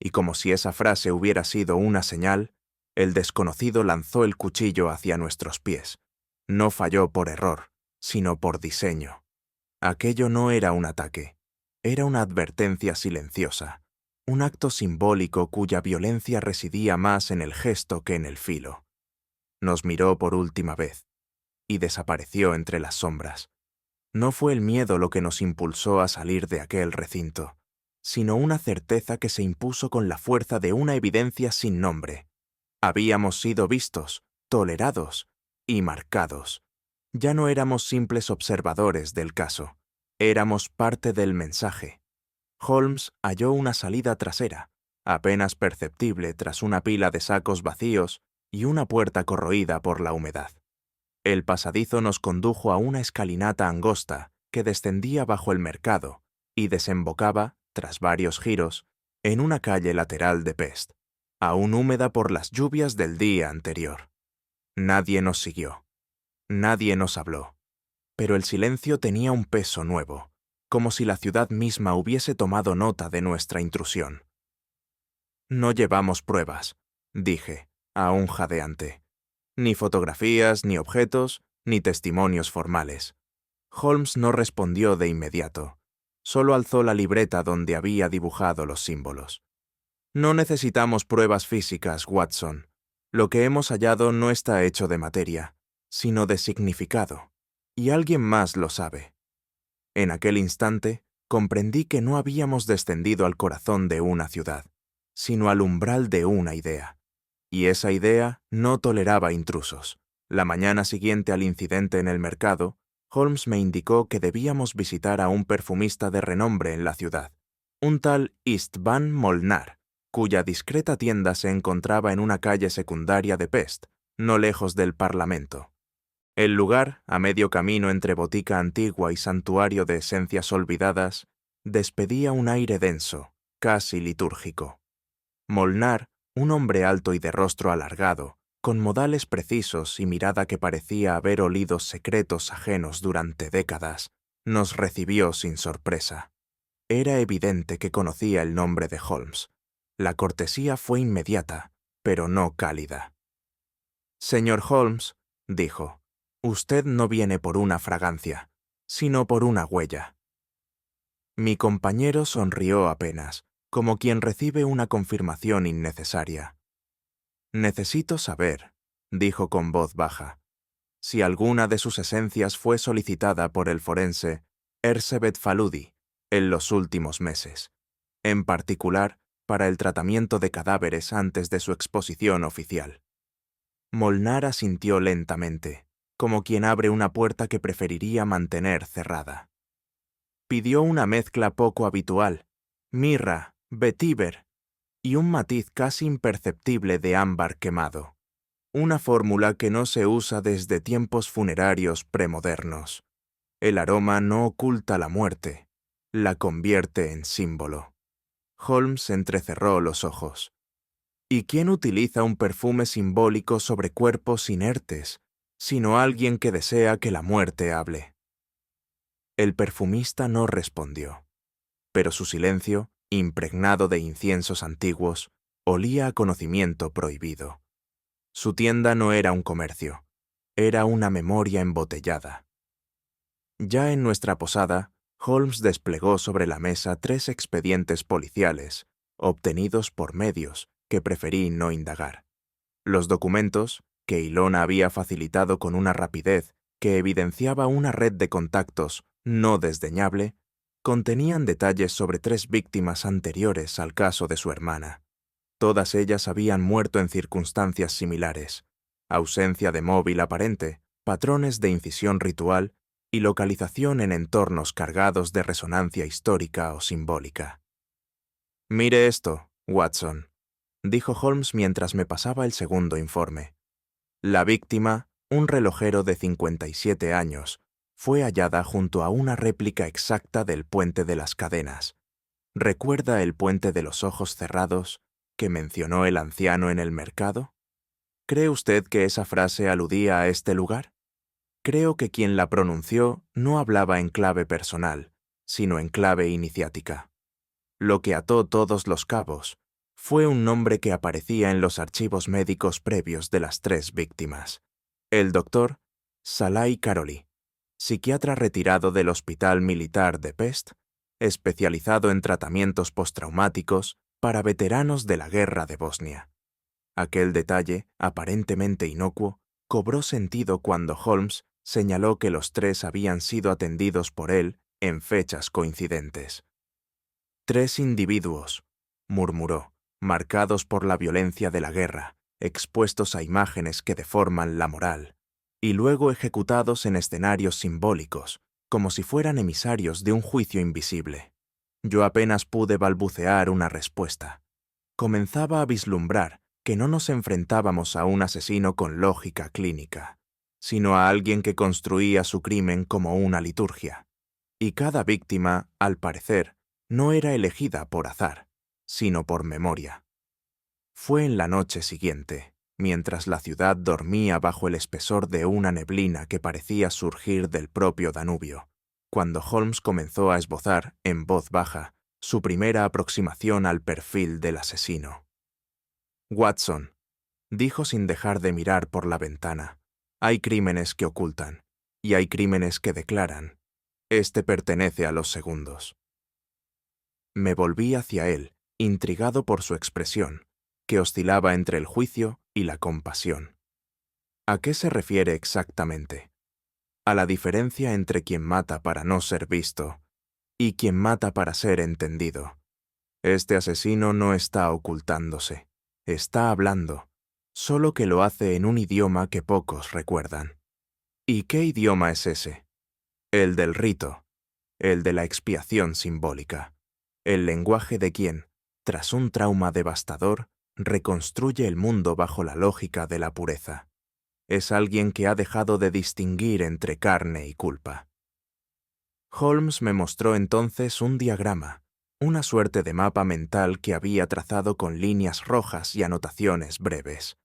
[SPEAKER 1] y como si esa frase hubiera sido una señal, el desconocido lanzó el cuchillo hacia nuestros pies. No falló por error, sino por diseño. Aquello no era un ataque, era una advertencia silenciosa, un acto simbólico cuya violencia residía más en el gesto que en el filo. Nos miró por última vez, y desapareció entre las sombras. No fue el miedo lo que nos impulsó a salir de aquel recinto, sino una certeza que se impuso con la fuerza de una evidencia sin nombre. Habíamos sido vistos, tolerados y marcados. Ya no éramos simples observadores del caso, éramos parte del mensaje. Holmes halló una salida trasera, apenas perceptible tras una pila de sacos vacíos y una puerta corroída por la humedad. El pasadizo nos condujo a una escalinata angosta que descendía bajo el mercado y desembocaba, tras varios giros, en una calle lateral de Pest, aún húmeda por las lluvias del día anterior. Nadie nos siguió. Nadie nos habló. Pero el silencio tenía un peso nuevo, como si la ciudad misma hubiese tomado nota de nuestra intrusión. No llevamos pruebas, dije, aún jadeante. Ni fotografías, ni objetos, ni testimonios formales. Holmes no respondió de inmediato. Solo alzó la libreta donde había dibujado los símbolos. No necesitamos pruebas físicas, Watson. Lo que hemos hallado no está hecho de materia, sino de significado. Y alguien más lo sabe. En aquel instante, comprendí que no habíamos descendido al corazón de una ciudad, sino al umbral de una idea. Y esa idea no toleraba intrusos. La mañana siguiente al incidente en el mercado, Holmes me indicó que debíamos visitar a un perfumista de renombre en la ciudad, un tal Istvan Molnar, cuya discreta tienda se encontraba en una calle secundaria de Pest, no lejos del Parlamento. El lugar, a medio camino entre botica antigua y santuario de esencias olvidadas, despedía un aire denso, casi litúrgico. Molnar, un hombre alto y de rostro alargado, con modales precisos y mirada que parecía haber olido secretos ajenos durante décadas, nos recibió sin sorpresa. Era evidente que conocía el nombre de Holmes. La cortesía fue inmediata, pero no cálida. «Señor Holmes», dijo, «usted no viene por una fragancia, sino por una huella». Mi compañero sonrió apenas, como quien recibe una confirmación innecesaria. «Necesito saber», dijo con voz baja, «si alguna de sus esencias fue solicitada por el forense Erzsébet Faludi en los últimos meses, en particular para el tratamiento de cadáveres antes de su exposición oficial». Molnar asintió lentamente, como quien abre una puerta que preferiría mantener cerrada. Pidió una mezcla poco habitual, mirra, vetiver y un matiz casi imperceptible de ámbar quemado. Una fórmula que no se usa desde tiempos funerarios premodernos. El aroma no oculta la muerte, la convierte en símbolo. Holmes entrecerró los ojos. ¿Y quién utiliza un perfume simbólico sobre cuerpos inertes, sino alguien que desea que la muerte hable? El perfumista no respondió, pero su silencio, impregnado de inciensos antiguos, olía a conocimiento prohibido. Su tienda no era un comercio, era una memoria embotellada. Ya en nuestra posada, Holmes desplegó sobre la mesa 3 expedientes policiales, obtenidos por medios que preferí no indagar. Los documentos, que Ilona había facilitado con una rapidez que evidenciaba una red de contactos no desdeñable, contenían detalles sobre 3 víctimas anteriores al caso de su hermana. Todas ellas habían muerto en circunstancias similares: ausencia de móvil aparente, patrones de incisión ritual y localización en entornos cargados de resonancia histórica o simbólica. «Mire esto, Watson», dijo Holmes mientras me pasaba el segundo informe. La víctima, un relojero de 57 años, fue hallada junto a una réplica exacta del Puente de las Cadenas. ¿Recuerda el Puente de los Ojos Cerrados que mencionó el anciano en el mercado? ¿Cree usted que esa frase aludía a este lugar? Creo que quien la pronunció no hablaba en clave personal, sino en clave iniciática. Lo que ató todos los cabos Fue un nombre que aparecía en los archivos médicos previos de las 3 víctimas. El doctor Szalay Karolyi, psiquiatra retirado del Hospital Militar de Pest, especializado en tratamientos postraumáticos para veteranos de la guerra de Bosnia. Aquel detalle, aparentemente inocuo, cobró sentido cuando Holmes señaló que los 3 habían sido atendidos por él en fechas coincidentes. 3 individuos, murmuró, marcados por la violencia de la guerra, expuestos a imágenes que deforman la moral, y luego ejecutados en escenarios simbólicos, como si fueran emisarios de un juicio invisible. Yo apenas pude balbucear una respuesta. Comenzaba a vislumbrar que no nos enfrentábamos a un asesino con lógica clínica, sino a alguien que construía su crimen como una liturgia. Y cada víctima, al parecer, no era elegida por azar, sino por memoria. Fue en la noche siguiente, mientras la ciudad dormía bajo el espesor de una neblina que parecía surgir del propio Danubio, cuando Holmes comenzó a esbozar, en voz baja, su primera aproximación al perfil del asesino. «Watson», dijo sin dejar de mirar por la ventana, «hay crímenes que ocultan, y hay crímenes que declaran. Este pertenece a los segundos». Me volví hacia él, intrigado por su expresión, que oscilaba entre el juicio y la compasión. ¿A qué se refiere exactamente? A la diferencia entre quien mata para no ser visto y quien mata para ser entendido. Este asesino no está ocultándose, está hablando, solo que lo hace en un idioma que pocos recuerdan. ¿Y qué idioma es ese? El del rito, el de la expiación simbólica, el lenguaje de quien, tras un trauma devastador, reconstruye el mundo bajo la lógica de la pureza. Es alguien que ha dejado de distinguir entre carne y culpa. Holmes me mostró entonces un diagrama, una suerte de mapa mental que había trazado con líneas rojas y anotaciones breves.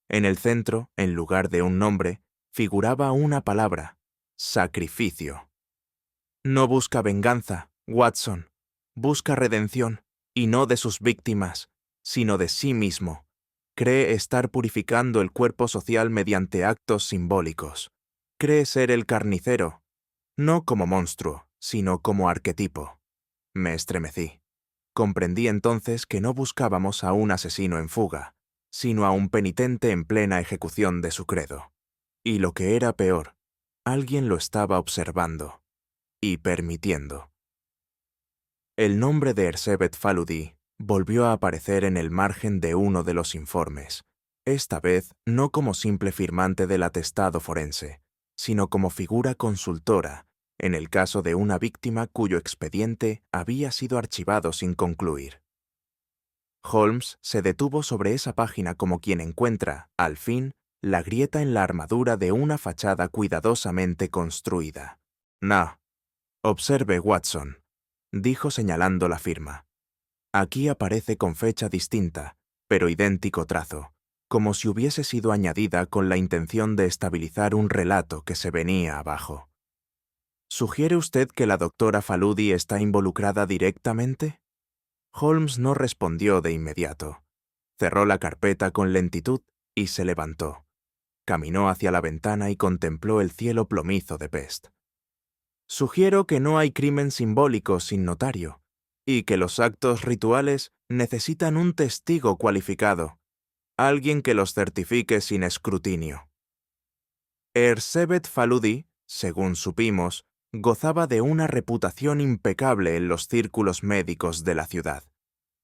[SPEAKER 1] En el centro, en lugar de un nombre, figuraba una palabra: sacrificio. No busca venganza, Watson. Busca redención, y no de sus víctimas, sino de sí mismo. Cree estar purificando el cuerpo social mediante actos simbólicos. Cree ser el carnicero, no como monstruo, sino como arquetipo. Me estremecí. Comprendí entonces que no buscábamos a un asesino en fuga, sino a un penitente en plena ejecución de su credo. Y lo que era peor, alguien lo estaba observando y permitiendo. El nombre de Erzsébet Faludi volvió a aparecer en el margen de uno de los informes, esta vez no como simple firmante del atestado forense, sino como figura consultora, en el caso de una víctima cuyo expediente había sido archivado sin concluir. Holmes se detuvo sobre esa página como quien encuentra, al fin, la grieta en la armadura de una fachada cuidadosamente construida. «No. Observe, Watson», dijo señalando la firma. «Aquí aparece con fecha distinta, pero idéntico trazo, como si hubiese sido añadida con la intención de estabilizar un relato que se venía abajo. ¿Sugiere usted que la doctora Faludi está involucrada directamente?» Holmes no respondió de inmediato. Cerró la carpeta con lentitud y se levantó. Caminó hacia la ventana y contempló el cielo plomizo de Pest. «Sugiero que no hay crimen simbólico sin notario, y que los actos rituales necesitan un testigo cualificado, alguien que los certifique sin escrutinio». Erzsébet Faludi, según supimos, gozaba de una reputación impecable en los círculos médicos de la ciudad.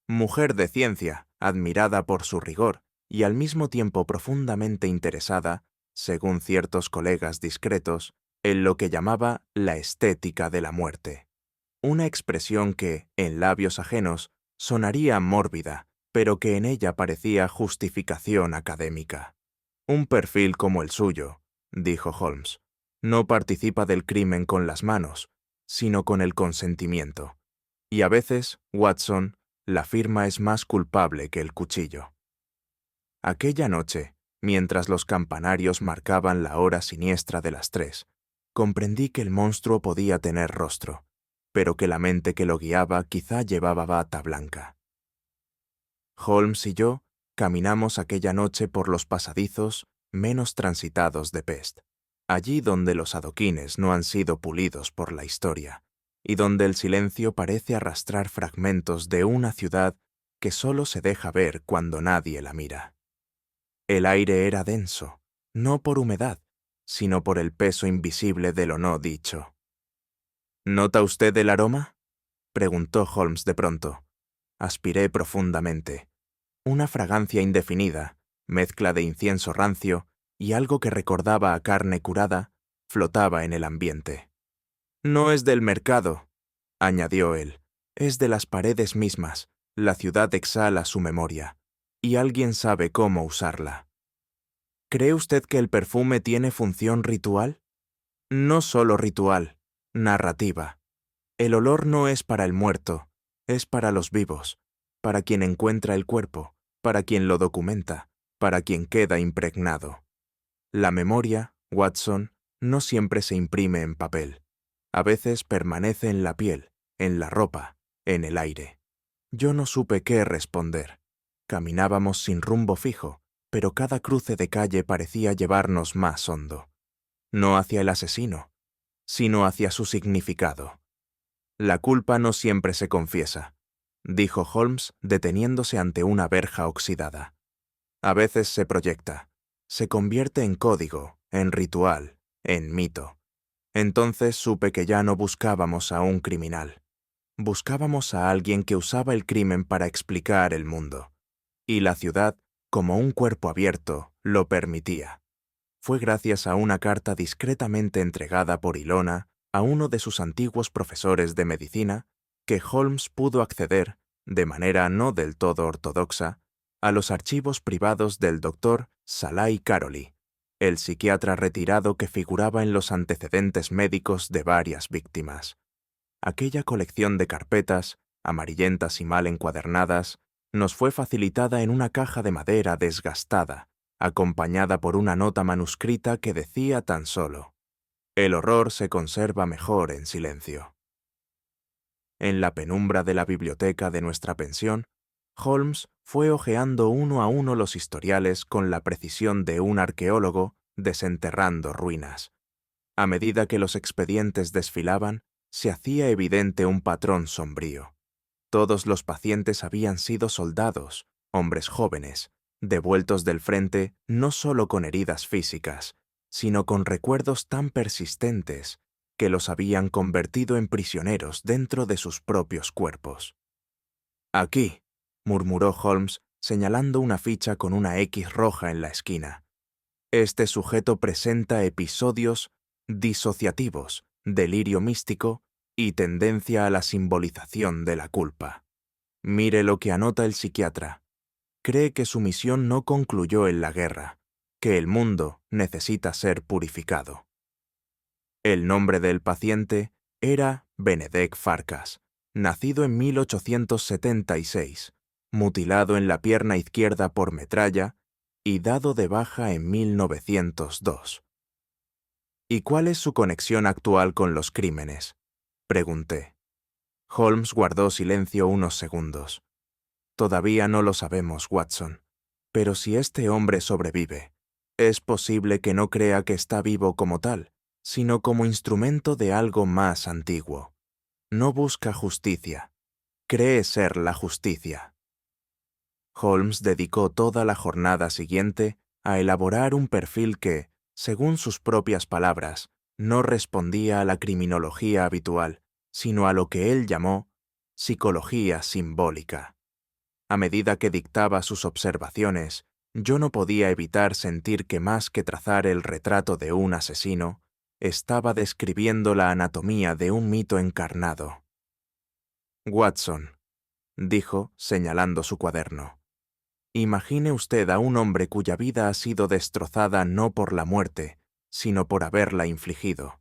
[SPEAKER 1] Mujer de ciencia, admirada por su rigor y al mismo tiempo profundamente interesada, según ciertos colegas discretos, en lo que llamaba la estética de la muerte. Una expresión que, en labios ajenos, sonaría mórbida, pero que en ella parecía justificación académica. «Un perfil como el suyo», dijo Holmes, «no participa del crimen con las manos, sino con el consentimiento. Y a veces, Watson, la firma es más culpable que el cuchillo». Aquella noche, mientras los campanarios marcaban la hora siniestra de las 3, comprendí que el monstruo podía tener rostro, pero que la mente que lo guiaba quizá llevaba bata blanca. Holmes y yo caminamos aquella noche por los pasadizos menos transitados de Pest, allí donde los adoquines no han sido pulidos por la historia, y donde el silencio parece arrastrar fragmentos de una ciudad que solo se deja ver cuando nadie la mira. El aire era denso, no por humedad, sino por el peso invisible de lo no dicho. ¿Nota usted el aroma?, preguntó Holmes de pronto. Aspiré profundamente. Una fragancia indefinida, mezcla de incienso rancio y algo que recordaba a carne curada, flotaba en el ambiente. «No es del mercado», añadió él, «es de las paredes mismas. La ciudad exhala su memoria, y alguien sabe cómo usarla». ¿Cree usted que el perfume tiene función ritual? No solo ritual, narrativa. El olor no es para el muerto, es para los vivos, para quien encuentra el cuerpo, para quien lo documenta, para quien queda impregnado. La memoria, Watson, no siempre se imprime en papel. A veces permanece en la piel, en la ropa, en el aire. Yo no supe qué responder. Caminábamos sin rumbo fijo, pero cada cruce de calle parecía llevarnos más hondo. No hacia el asesino, sino hacia su significado. La culpa no siempre se confiesa, dijo Holmes deteniéndose ante una verja oxidada. A veces se proyecta, se convierte en código, en ritual, en mito. Entonces supe que ya no buscábamos a un criminal. Buscábamos a alguien que usaba el crimen para explicar el mundo. Y la ciudad, como un cuerpo abierto, lo permitía. Fue gracias a una carta discretamente entregada por Ilona a uno de sus antiguos profesores de medicina que Holmes pudo acceder, de manera no del todo ortodoxa, a los archivos privados del Dr. Salai Caroli, el psiquiatra retirado que figuraba en los antecedentes médicos de varias víctimas. Aquella colección de carpetas, amarillentas y mal encuadernadas, nos fue facilitada en una caja de madera desgastada, acompañada por una nota manuscrita que decía tan solo: «El horror se conserva mejor en silencio». En la penumbra de la biblioteca de nuestra pensión, Holmes fue hojeando uno a uno los historiales con la precisión de un arqueólogo desenterrando ruinas. A medida que los expedientes desfilaban, se hacía evidente un patrón sombrío. Todos los pacientes habían sido soldados, hombres jóvenes, devueltos del frente no solo con heridas físicas, sino con recuerdos tan persistentes que los habían convertido en prisioneros dentro de sus propios cuerpos. «Aquí», murmuró Holmes, señalando una ficha con una X roja en la esquina. «Este sujeto presenta episodios disociativos, delirio místico y tendencia a la simbolización de la culpa. Mire lo que anota el psiquiatra. Cree que su misión no concluyó en la guerra, que el mundo necesita ser purificado». El nombre del paciente era Benedek Farkas, nacido en 1876, mutilado en la pierna izquierda por metralla y dado de baja en 1902. «¿Y cuál es su conexión actual con los crímenes?», pregunté. Holmes guardó silencio unos segundos. «Todavía no lo sabemos, Watson, pero si este hombre sobrevive, es posible que no crea que está vivo como tal, sino como instrumento de algo más antiguo. No busca justicia, cree ser la justicia». Holmes dedicó toda la jornada siguiente a elaborar un perfil que, según sus propias palabras, no respondía a la criminología habitual, sino a lo que él llamó psicología simbólica. A medida que dictaba sus observaciones, yo no podía evitar sentir que más que trazar el retrato de un asesino, estaba describiendo la anatomía de un mito encarnado. «Watson», dijo, señalando su cuaderno, «imagine usted a un hombre cuya vida ha sido destrozada no por la muerte, sino por haberla infligido,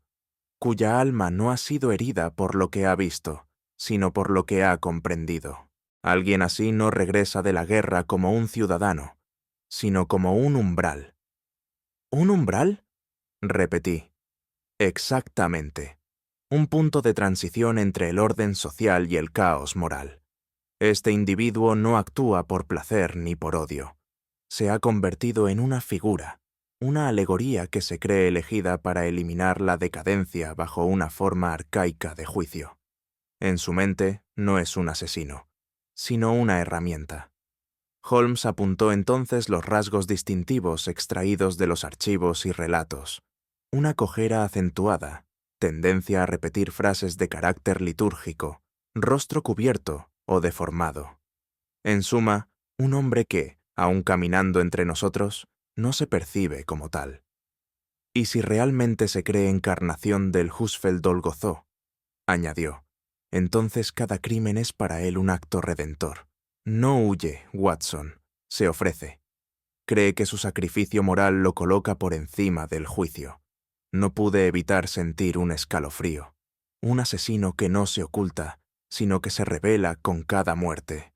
[SPEAKER 1] cuya alma no ha sido herida por lo que ha visto, sino por lo que ha comprendido. Alguien así no regresa de la guerra como un ciudadano, sino como un umbral». «¿Un umbral?», repetí. «Exactamente. Un punto de transición entre el orden social y el caos moral. Este individuo no actúa por placer ni por odio. Se ha convertido en una figura, una alegoría que se cree elegida para eliminar la decadencia bajo una forma arcaica de juicio. En su mente no es un asesino, sino una herramienta. Holmes apuntó entonces los rasgos distintivos extraídos de los archivos y relatos. Una cojera acentuada, tendencia a repetir frases de carácter litúrgico, rostro cubierto o deformado. En suma, un hombre que, aun caminando entre nosotros, no se percibe como tal. ¿Y si realmente se cree encarnación del Husfeld-Dolgozó?, añadió. Entonces cada crimen es para él un acto redentor. No huye, Watson, se ofrece. Cree que su sacrificio moral lo coloca por encima del juicio. No pude evitar sentir un escalofrío. Un asesino que no se oculta, sino que se revela con cada muerte.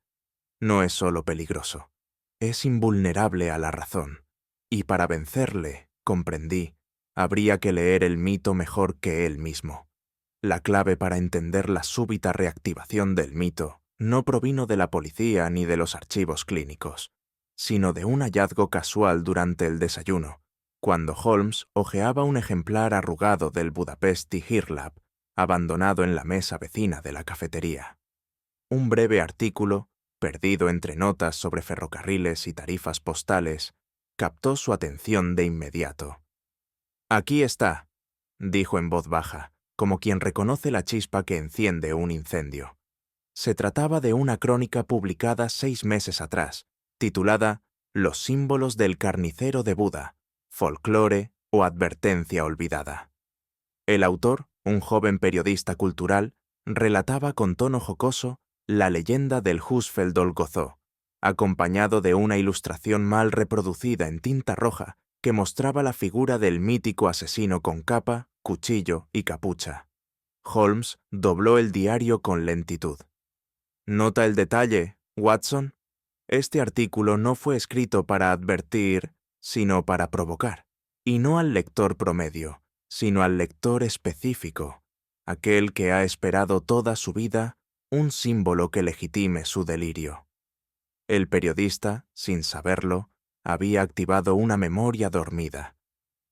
[SPEAKER 1] No es solo peligroso, es invulnerable a la razón. Y para vencerle, comprendí, habría que leer el mito mejor que él mismo. La clave para entender la súbita reactivación del mito no provino de la policía ni de los archivos clínicos, sino de un hallazgo casual durante el desayuno, cuando Holmes hojeaba un ejemplar arrugado del Budapesti Hirlab, abandonado en la mesa vecina de la cafetería. Un breve artículo, perdido entre notas sobre ferrocarriles y tarifas postales, captó su atención de inmediato. «Aquí está», dijo en voz baja, como quien reconoce la chispa que enciende un incendio. Se trataba de una crónica publicada 6 meses atrás, titulada Los símbolos del carnicero de Buda, folclore o advertencia olvidada. El autor, un joven periodista cultural, relataba con tono jocoso la leyenda del Husfeld-Dolgozó, acompañado de una ilustración mal reproducida en tinta roja que mostraba la figura del mítico asesino con capa, cuchillo y capucha. Holmes dobló el diario con lentitud. ¿Nota el detalle, Watson? Este artículo no fue escrito para advertir, sino para provocar. Y no al lector promedio, sino al lector específico, aquel que ha esperado toda su vida un símbolo que legitime su delirio. El periodista, sin saberlo, había activado una memoria dormida.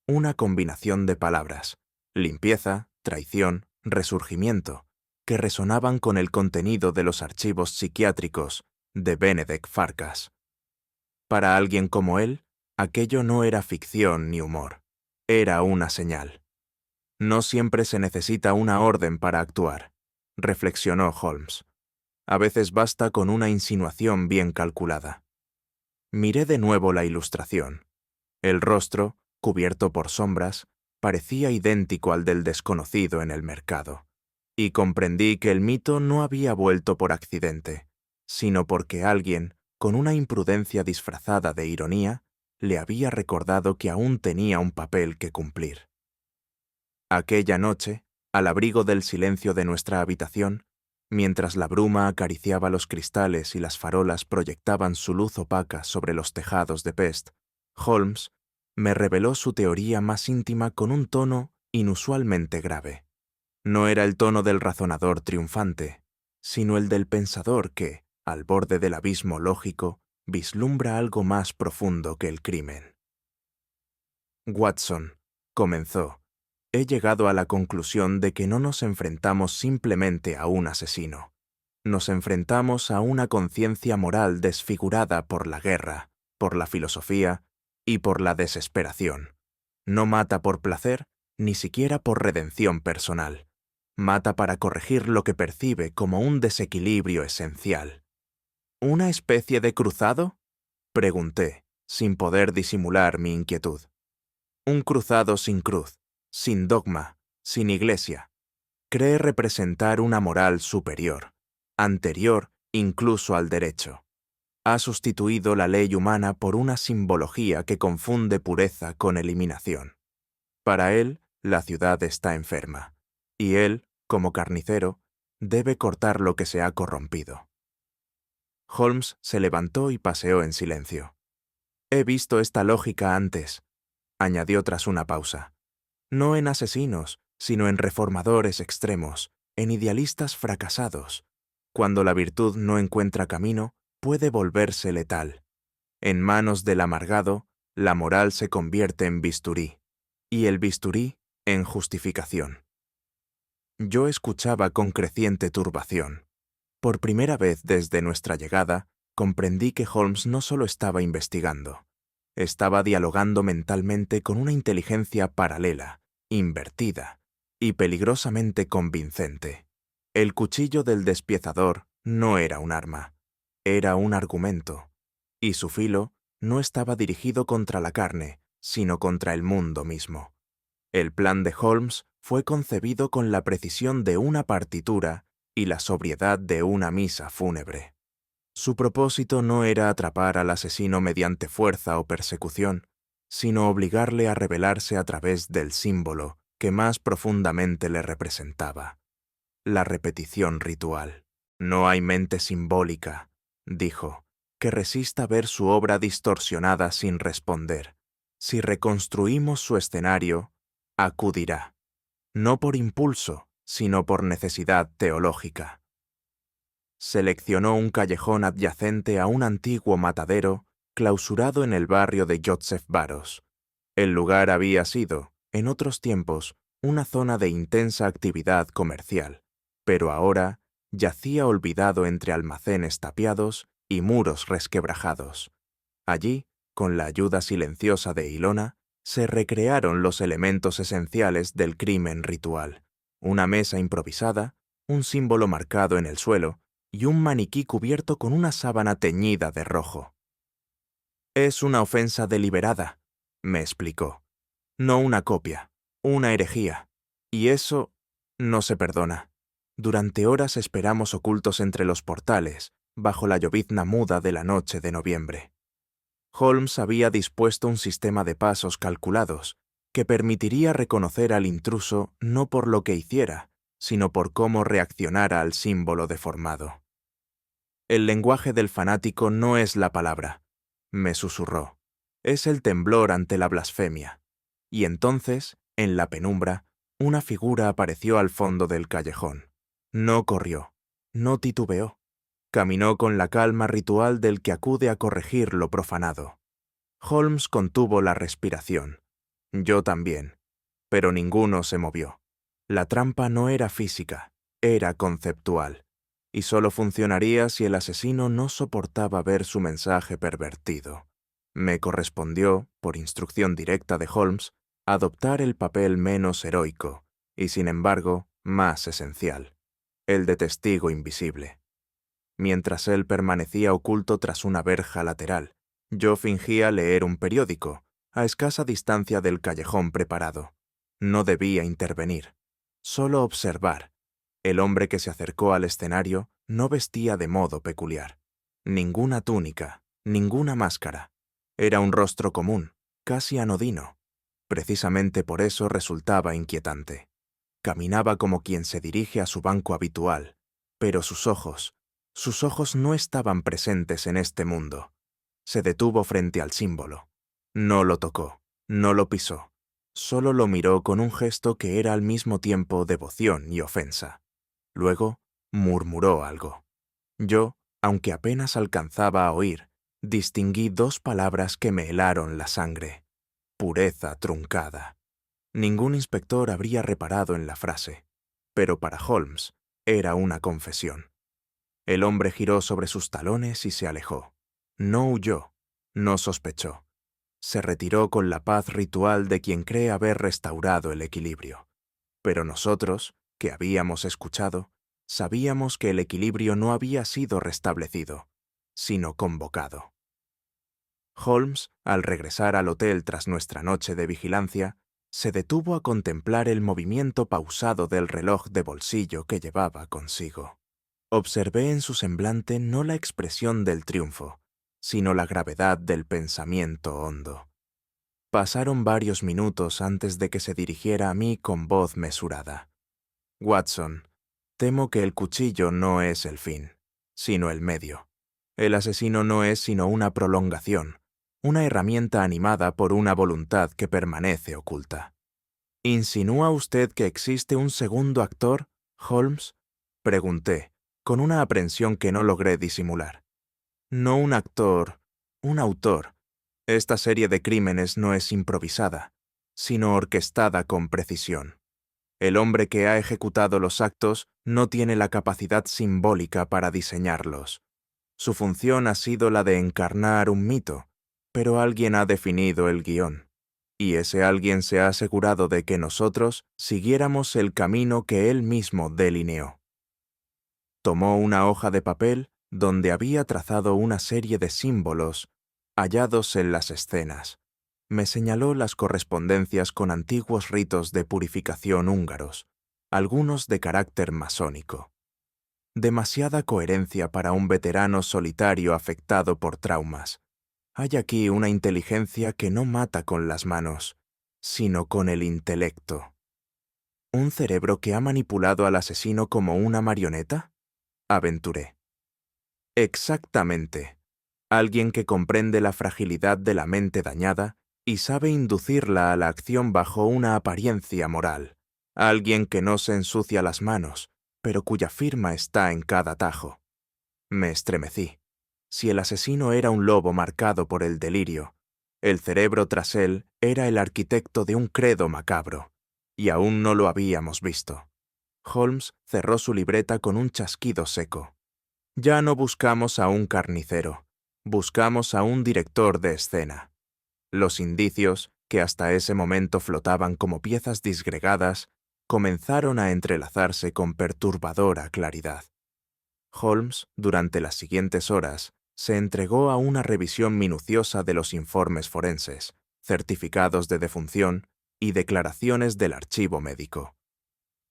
[SPEAKER 1] Una combinación de palabras, limpieza, traición, resurgimiento, que resonaban con el contenido de los archivos psiquiátricos de Benedek Farkas. Para alguien como él, aquello no era ficción ni humor, era una señal. No siempre se necesita una orden para actuar, reflexionó Holmes. A veces basta con una insinuación bien calculada. Miré de nuevo la ilustración. El rostro, cubierto por sombras, parecía idéntico al del desconocido en el mercado, y comprendí que el mito no había vuelto por accidente, sino porque alguien, con una imprudencia disfrazada de ironía, le había recordado que aún tenía un papel que cumplir. Aquella noche, al abrigo del silencio de nuestra habitación, mientras la bruma acariciaba los cristales y las farolas proyectaban su luz opaca sobre los tejados de Pest, Holmes me reveló su teoría más íntima con un tono inusualmente grave. No era el tono del razonador triunfante, sino el del pensador que, al borde del abismo lógico, vislumbra algo más profundo que el crimen. Watson, comenzó, he llegado a la conclusión de que no nos enfrentamos simplemente a un asesino. Nos enfrentamos a una conciencia moral desfigurada por la guerra, por la filosofía y por la desesperación. No mata por placer, ni siquiera por redención personal. Mata para corregir lo que percibe como un desequilibrio esencial. ¿Una especie de cruzado?, pregunté, sin poder disimular mi inquietud. Un cruzado sin cruz, sin dogma, sin iglesia. Cree representar una moral superior, anterior incluso al derecho. Ha sustituido la ley humana por una simbología que confunde pureza con eliminación. Para él, la ciudad está enferma, y él, como carnicero, debe cortar lo que se ha corrompido. Holmes se levantó y paseó en silencio. He visto esta lógica antes, añadió tras una pausa. No en asesinos, sino en reformadores extremos, en idealistas fracasados. Cuando la virtud no encuentra camino, puede volverse letal. En manos del amargado, la moral se convierte en bisturí, y el bisturí en justificación. Yo escuchaba con creciente turbación. Por primera vez desde nuestra llegada, comprendí que Holmes no solo estaba investigando, estaba dialogando mentalmente con una inteligencia paralela, invertida y peligrosamente convincente. El cuchillo del despiezador no era un arma, era un argumento, y su filo no estaba dirigido contra la carne, sino contra el mundo mismo. El plan de Holmes fue concebido con la precisión de una partitura y la sobriedad de una misa fúnebre. Su propósito no era atrapar al asesino mediante fuerza o persecución, sino obligarle a rebelarse a través del símbolo que más profundamente le representaba: la repetición ritual. No hay mente simbólica, dijo, que resista ver su obra distorsionada sin responder. Si reconstruimos su escenario, acudirá, no por impulso, sino por necesidad teológica. Seleccionó un callejón adyacente a un antiguo matadero clausurado en el barrio de Joseph Barros. El lugar había sido, en otros tiempos, una zona de intensa actividad comercial, pero ahora yacía olvidado entre almacenes tapiados y muros resquebrajados. Allí, con la ayuda silenciosa de Ilona, se recrearon los elementos esenciales del crimen ritual: una mesa improvisada, un símbolo marcado en el suelo y un maniquí cubierto con una sábana teñida de rojo. «Es una ofensa deliberada», me explicó. «No una copia, una herejía. Y eso no se perdona». Durante horas esperamos ocultos entre los portales, bajo la llovizna muda de la noche de noviembre. Holmes había dispuesto un sistema de pasos calculados que permitiría reconocer al intruso no por lo que hiciera, sino por cómo reaccionara al símbolo deformado. «El lenguaje del fanático no es la palabra», me susurró. «Es el temblor ante la blasfemia». Y entonces, en la penumbra, una figura apareció al fondo del callejón. No corrió, no titubeó. Caminó con la calma ritual del que acude a corregir lo profanado. Holmes contuvo la respiración. Yo también. Pero ninguno se movió. La trampa no era física, era conceptual, y solo funcionaría si el asesino no soportaba ver su mensaje pervertido. Me correspondió, por instrucción directa de Holmes, adoptar el papel menos heroico, y sin embargo, más esencial: el de testigo invisible. Mientras él permanecía oculto tras una verja lateral, yo fingía leer un periódico, a escasa distancia del callejón preparado. No debía intervenir, solo observar. El hombre que se acercó al escenario no vestía de modo peculiar. Ninguna túnica, ninguna máscara. Era un rostro común, casi anodino. Precisamente por eso resultaba inquietante. Caminaba como quien se dirige a su banco habitual, pero sus ojos no estaban presentes en este mundo. Se detuvo frente al símbolo. No lo tocó, no lo pisó. Solo lo miró con un gesto que era al mismo tiempo devoción y ofensa. Luego murmuró algo. Yo, aunque apenas alcanzaba a oír, distinguí dos palabras que me helaron la sangre: pureza truncada. Ningún inspector habría reparado en la frase, pero para Holmes era una confesión. El hombre giró sobre sus talones y se alejó. No huyó, no sospechó. Se retiró con la paz ritual de quien cree haber restaurado el equilibrio. Pero nosotros, que habíamos escuchado, sabíamos que el equilibrio no había sido restablecido, sino convocado. Holmes, al regresar al hotel tras nuestra noche de vigilancia, se detuvo a contemplar el movimiento pausado del reloj de bolsillo que llevaba consigo. Observé en su semblante no la expresión del triunfo, sino la gravedad del pensamiento hondo. Pasaron varios minutos antes de que se dirigiera a mí con voz mesurada. «Watson, temo que el cuchillo no es el fin, sino el medio. El asesino no es sino una prolongación, una herramienta animada por una voluntad que permanece oculta». «¿Insinúa usted que existe un segundo actor, Holmes?», pregunté, con una aprensión que no logré disimular. No un actor, un autor. Esta serie de crímenes no es improvisada, sino orquestada con precisión. El hombre que ha ejecutado los actos no tiene la capacidad simbólica para diseñarlos. Su función ha sido la de encarnar un mito, pero alguien ha definido el guión, y ese alguien se ha asegurado de que nosotros siguiéramos el camino que él mismo delineó. Tomó una hoja de papel donde había trazado una serie de símbolos hallados en las escenas. Me señaló las correspondencias con antiguos ritos de purificación húngaros, algunos de carácter masónico. Demasiada coherencia para un veterano solitario afectado por traumas. Hay aquí una inteligencia que no mata con las manos, sino con el intelecto. ¿Un cerebro que ha manipulado al asesino como una marioneta? Aventuré. Exactamente. Alguien que comprende la fragilidad de la mente dañada y sabe inducirla a la acción bajo una apariencia moral. Alguien que no se ensucia las manos, pero cuya firma está en cada tajo. Me estremecí. Si el asesino era un lobo marcado por el delirio, el cerebro tras él era el arquitecto de un credo macabro, y aún no lo habíamos visto. Holmes cerró su libreta con un chasquido seco. Ya no buscamos a un carnicero, buscamos a un director de escena. Los indicios, que hasta ese momento flotaban como piezas disgregadas, comenzaron a entrelazarse con perturbadora claridad. Holmes, durante las siguientes horas, se entregó a una revisión minuciosa de los informes forenses, certificados de defunción y declaraciones del archivo médico.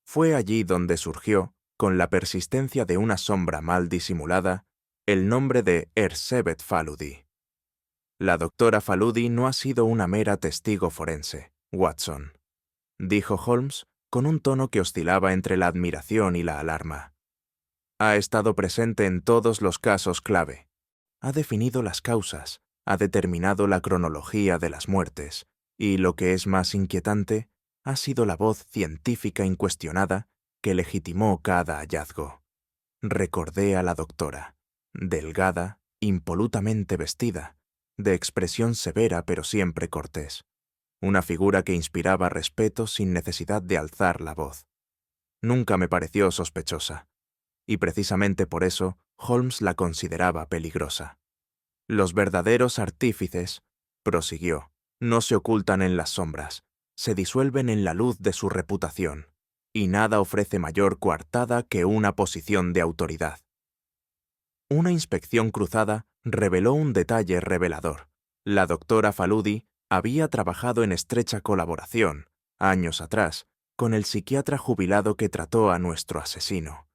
[SPEAKER 1] Fue allí donde surgió, con la persistencia de una sombra mal disimulada, el nombre de Erzsébet Faludi. La doctora Faludi no ha sido una mera testigo forense, Watson, dijo Holmes con un tono que oscilaba entre la admiración y la alarma. Ha estado presente en todos los casos clave. Ha definido las causas, ha determinado la cronología de las muertes, y, lo que es más inquietante, ha sido la voz científica incuestionada que legitimó cada hallazgo. Recordé a la doctora, delgada, impolutamente vestida, de expresión severa pero siempre cortés, una figura que inspiraba respeto sin necesidad de alzar la voz. Nunca me pareció sospechosa, y precisamente por eso Holmes la consideraba peligrosa. Los verdaderos artífices, prosiguió, no se ocultan en las sombras, se disuelven en la luz de su reputación, y nada ofrece mayor coartada que una posición de autoridad. Una inspección cruzada reveló un detalle revelador. La doctora Faludi había trabajado en estrecha colaboración, años atrás, con el psiquiatra jubilado que trató a nuestro asesino.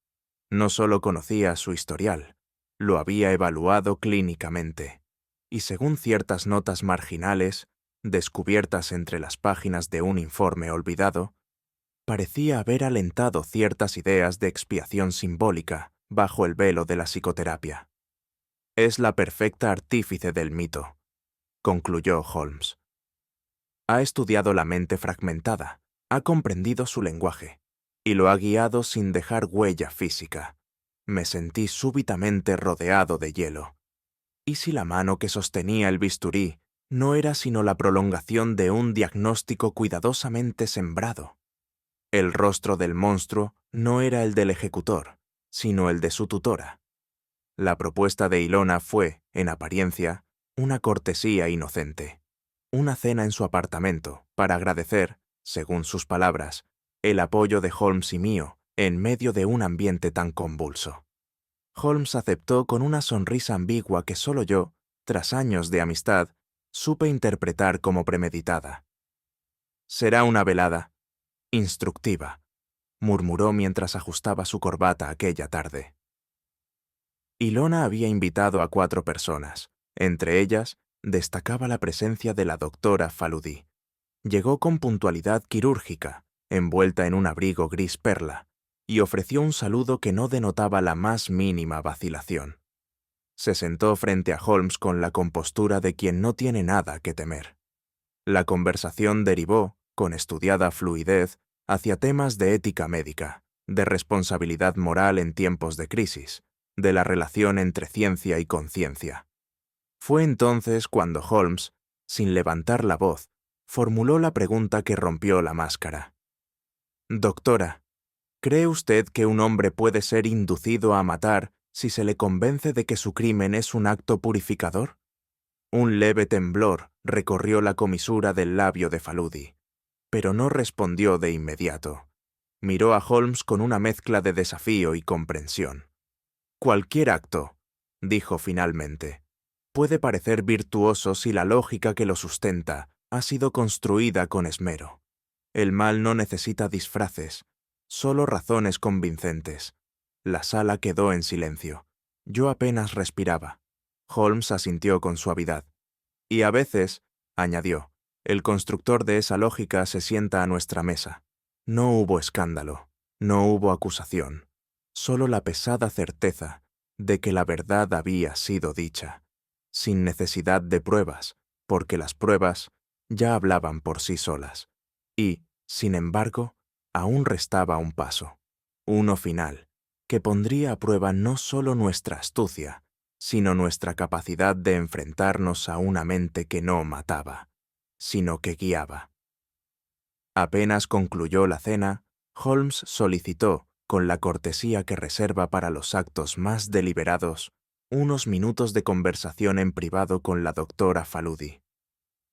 [SPEAKER 1] No solo conocía su historial, lo había evaluado clínicamente, y según ciertas notas marginales, descubiertas entre las páginas de un informe olvidado, parecía haber alentado ciertas ideas de expiación simbólica bajo el velo de la psicoterapia. Es la perfecta artífice del mito, concluyó Holmes. Ha estudiado la mente fragmentada, ha comprendido su lenguaje, y lo ha guiado sin dejar huella física. Me sentí súbitamente rodeado de hielo. ¿Y si la mano que sostenía el bisturí no era sino la prolongación de un diagnóstico cuidadosamente sembrado? El rostro del monstruo no era el del ejecutor, sino el de su tutora. La propuesta de Ilona fue, en apariencia, una cortesía inocente. Una cena en su apartamento para agradecer, según sus palabras, el apoyo de Holmes y mío en medio de un ambiente tan convulso. Holmes aceptó con una sonrisa ambigua que solo yo, tras años de amistad, supe interpretar como premeditada. Será una velada instructiva, murmuró mientras ajustaba su corbata aquella tarde. Ilona había invitado a 4 personas. Entre ellas, destacaba la presencia de la doctora Faludi. Llegó con puntualidad quirúrgica, envuelta en un abrigo gris perla, y ofreció un saludo que no denotaba la más mínima vacilación. Se sentó frente a Holmes con la compostura de quien no tiene nada que temer. La conversación derivó, con estudiada fluidez, hacia temas de ética médica, de responsabilidad moral en tiempos de crisis, de la relación entre ciencia y conciencia. Fue entonces cuando Holmes, sin levantar la voz, formuló la pregunta que rompió la máscara. «Doctora, ¿cree usted que un hombre puede ser inducido a matar si se le convence de que su crimen es un acto purificador?» Un leve temblor recorrió la comisura del labio de Faludi, pero no respondió de inmediato. Miró a Holmes con una mezcla de desafío y comprensión. «Cualquier acto», dijo finalmente, «puede parecer virtuoso si la lógica que lo sustenta ha sido construida con esmero. El mal no necesita disfraces, solo razones convincentes». La sala quedó en silencio. Yo apenas respiraba. Holmes asintió con suavidad. «Y a veces», añadió, «el constructor de esa lógica se sienta a nuestra mesa». No hubo escándalo, no hubo acusación, solo la pesada certeza de que la verdad había sido dicha, sin necesidad de pruebas, porque las pruebas ya hablaban por sí solas. Y, sin embargo, aún restaba un paso, uno final, que pondría a prueba no solo nuestra astucia, sino nuestra capacidad de enfrentarnos a una mente que no mataba, sino que guiaba. Apenas concluyó la cena, Holmes solicitó, con la cortesía que reserva para los actos más deliberados, unos minutos de conversación en privado con la doctora Faludi.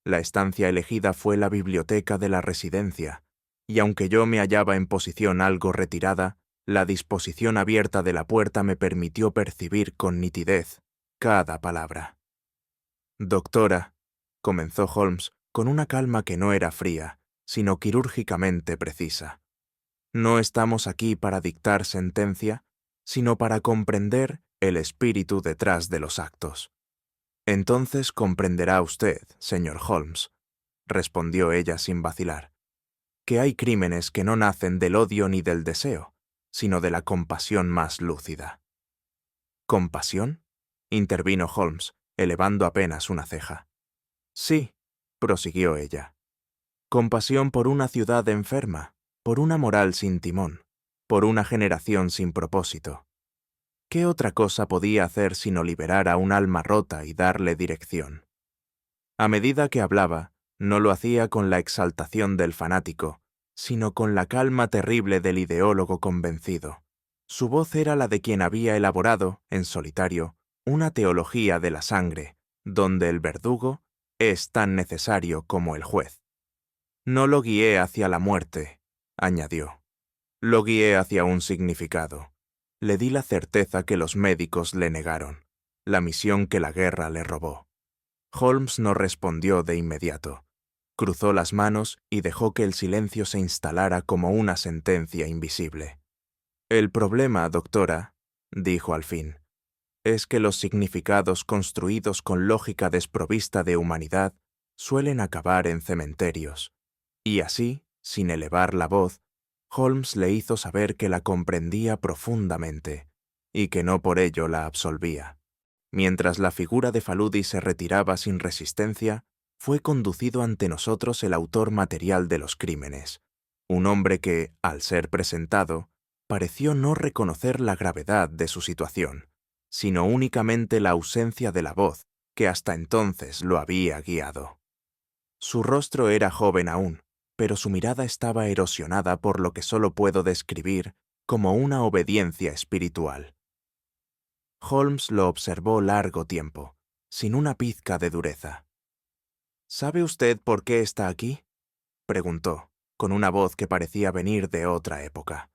[SPEAKER 1] La estancia elegida fue la biblioteca de la residencia, y aunque yo me hallaba en posición algo retirada, la disposición abierta de la puerta me permitió percibir con nitidez cada palabra. «Doctora», comenzó Holmes con una calma que no era fría, sino quirúrgicamente precisa. «No estamos aquí para dictar sentencia, sino para comprender el espíritu detrás de los actos». «Entonces comprenderá usted, señor Holmes», respondió ella sin vacilar, «que hay crímenes que no nacen del odio ni del deseo, sino de la compasión más lúcida». «¿Compasión?», intervino Holmes, elevando apenas una ceja. «Sí», prosiguió ella. «Compasión por una ciudad enferma, por una moral sin timón, por una generación sin propósito. ¿Qué otra cosa podía hacer sino liberar a un alma rota y darle dirección?» A medida que hablaba, no lo hacía con la exaltación del fanático, sino con la calma terrible del ideólogo convencido. Su voz era la de quien había elaborado, en solitario, una teología de la sangre, donde el verdugo es tan necesario como el juez. «No lo guié hacia la muerte», añadió. «Lo guié hacia un significado. Le di la certeza que los médicos le negaron, la misión que la guerra le robó». Holmes no respondió de inmediato. Cruzó las manos y dejó que el silencio se instalara como una sentencia invisible. «El problema, doctora», dijo al fin, «es que los significados construidos con lógica desprovista de humanidad suelen acabar en cementerios». Y así, sin elevar la voz, Holmes le hizo saber que la comprendía profundamente y que no por ello la absolvía. Mientras la figura de Faludi se retiraba sin resistencia, fue conducido ante nosotros el autor material de los crímenes, un hombre que, al ser presentado, pareció no reconocer la gravedad de su situación, sino únicamente la ausencia de la voz que hasta entonces lo había guiado. Su rostro era joven aún, pero su mirada estaba erosionada por lo que solo puedo describir como una obediencia espiritual. Holmes lo observó largo tiempo, sin una pizca de dureza. «¿Sabe usted por qué está aquí?», preguntó, con una voz que parecía venir de otra época.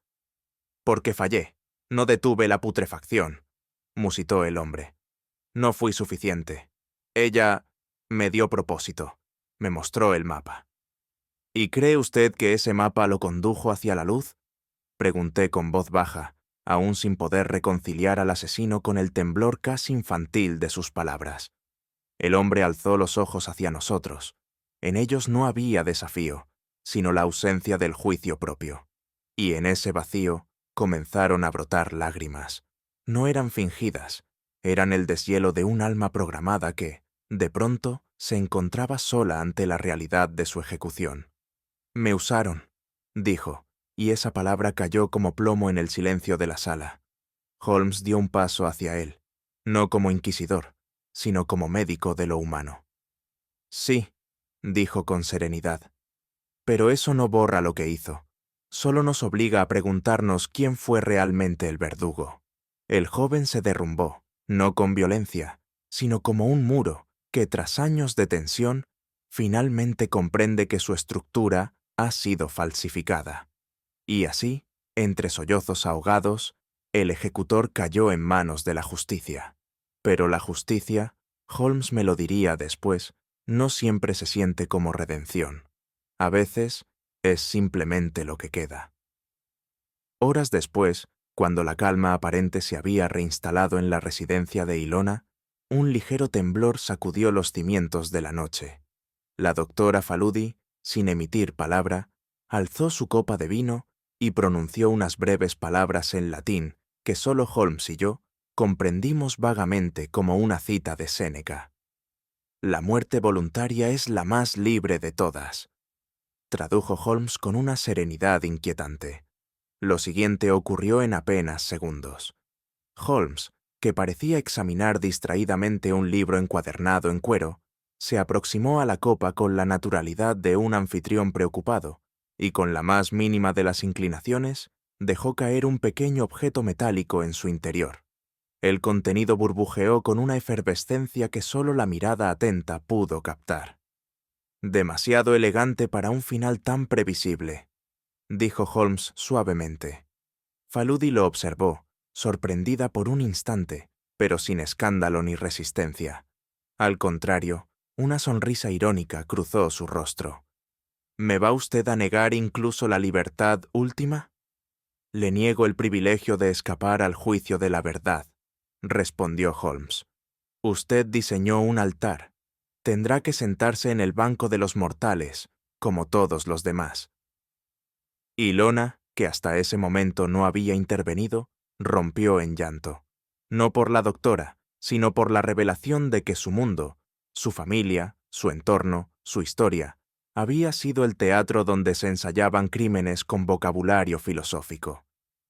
[SPEAKER 1] «Porque fallé. No detuve la putrefacción», musitó el hombre. «No fui suficiente. Ella me dio propósito. Me mostró el mapa». «¿Y cree usted que ese mapa lo condujo hacia la luz?», pregunté con voz baja, aún sin poder reconciliar al asesino con el temblor casi infantil de sus palabras. El hombre alzó los ojos hacia nosotros. En ellos no había desafío, sino la ausencia del juicio propio. Y en ese vacío comenzaron a brotar lágrimas. No eran fingidas, eran el deshielo de un alma programada que, de pronto, se encontraba sola ante la realidad de su ejecución. «Me usaron», dijo, y esa palabra cayó como plomo en el silencio de la sala. Holmes dio un paso hacia él, no como inquisidor, sino como médico de lo humano. Sí, dijo con serenidad, pero eso no borra lo que hizo. Solo nos obliga a preguntarnos quién fue realmente el verdugo. El joven se derrumbó, no con violencia, sino como un muro que, tras años de tensión, finalmente comprende que su estructura ha sido falsificada. Y así, entre sollozos ahogados, el ejecutor cayó en manos de la justicia. Pero la justicia, Holmes me lo diría después, no siempre se siente como redención. A veces es simplemente lo que queda. Horas después, cuando la calma aparente se había reinstalado en la residencia de Ilona, un ligero temblor sacudió los cimientos de la noche. La doctora Faludi, sin emitir palabra, alzó su copa de vino y pronunció unas breves palabras en latín que solo Holmes y yo comprendimos vagamente como una cita de Séneca. La muerte voluntaria es la más libre de todas, tradujo Holmes con una serenidad inquietante. Lo siguiente ocurrió en apenas segundos. Holmes, que parecía examinar distraídamente un libro encuadernado en cuero, se aproximó a la copa con la naturalidad de un anfitrión preocupado, y con la más mínima de las inclinaciones, dejó caer un pequeño objeto metálico en su interior. El contenido burbujeó con una efervescencia que solo la mirada atenta pudo captar. Demasiado elegante para un final tan previsible, dijo Holmes suavemente. Faludi lo observó, sorprendida por un instante, pero sin escándalo ni resistencia. Al contrario, una sonrisa irónica cruzó su rostro. ¿Me va usted a negar incluso la libertad última? Le niego el privilegio de escapar al juicio de la verdad, respondió Holmes. Usted diseñó un altar. Tendrá que sentarse en el banco de los mortales, como todos los demás. Ilona, que hasta ese momento no había intervenido, rompió en llanto. No por la doctora, sino por la revelación de que su mundo, su familia, su entorno, su historia, había sido el teatro donde se ensayaban crímenes con vocabulario filosófico.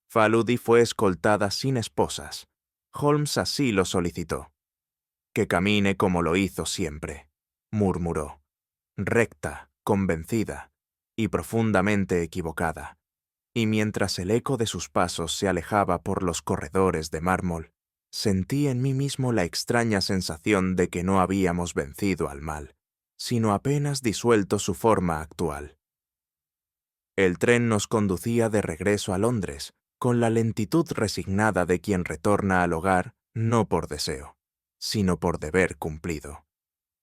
[SPEAKER 1] Faludi fue escoltada sin esposas. Holmes así lo solicitó. Que camine como lo hizo siempre, murmuró, recta, convencida y profundamente equivocada. Y mientras el eco de sus pasos se alejaba por los corredores de mármol, sentí en mí mismo la extraña sensación de que no habíamos vencido al mal, sino apenas disuelto su forma actual. El tren nos conducía de regreso a Londres, con la lentitud resignada de quien retorna al hogar no por deseo, sino por deber cumplido.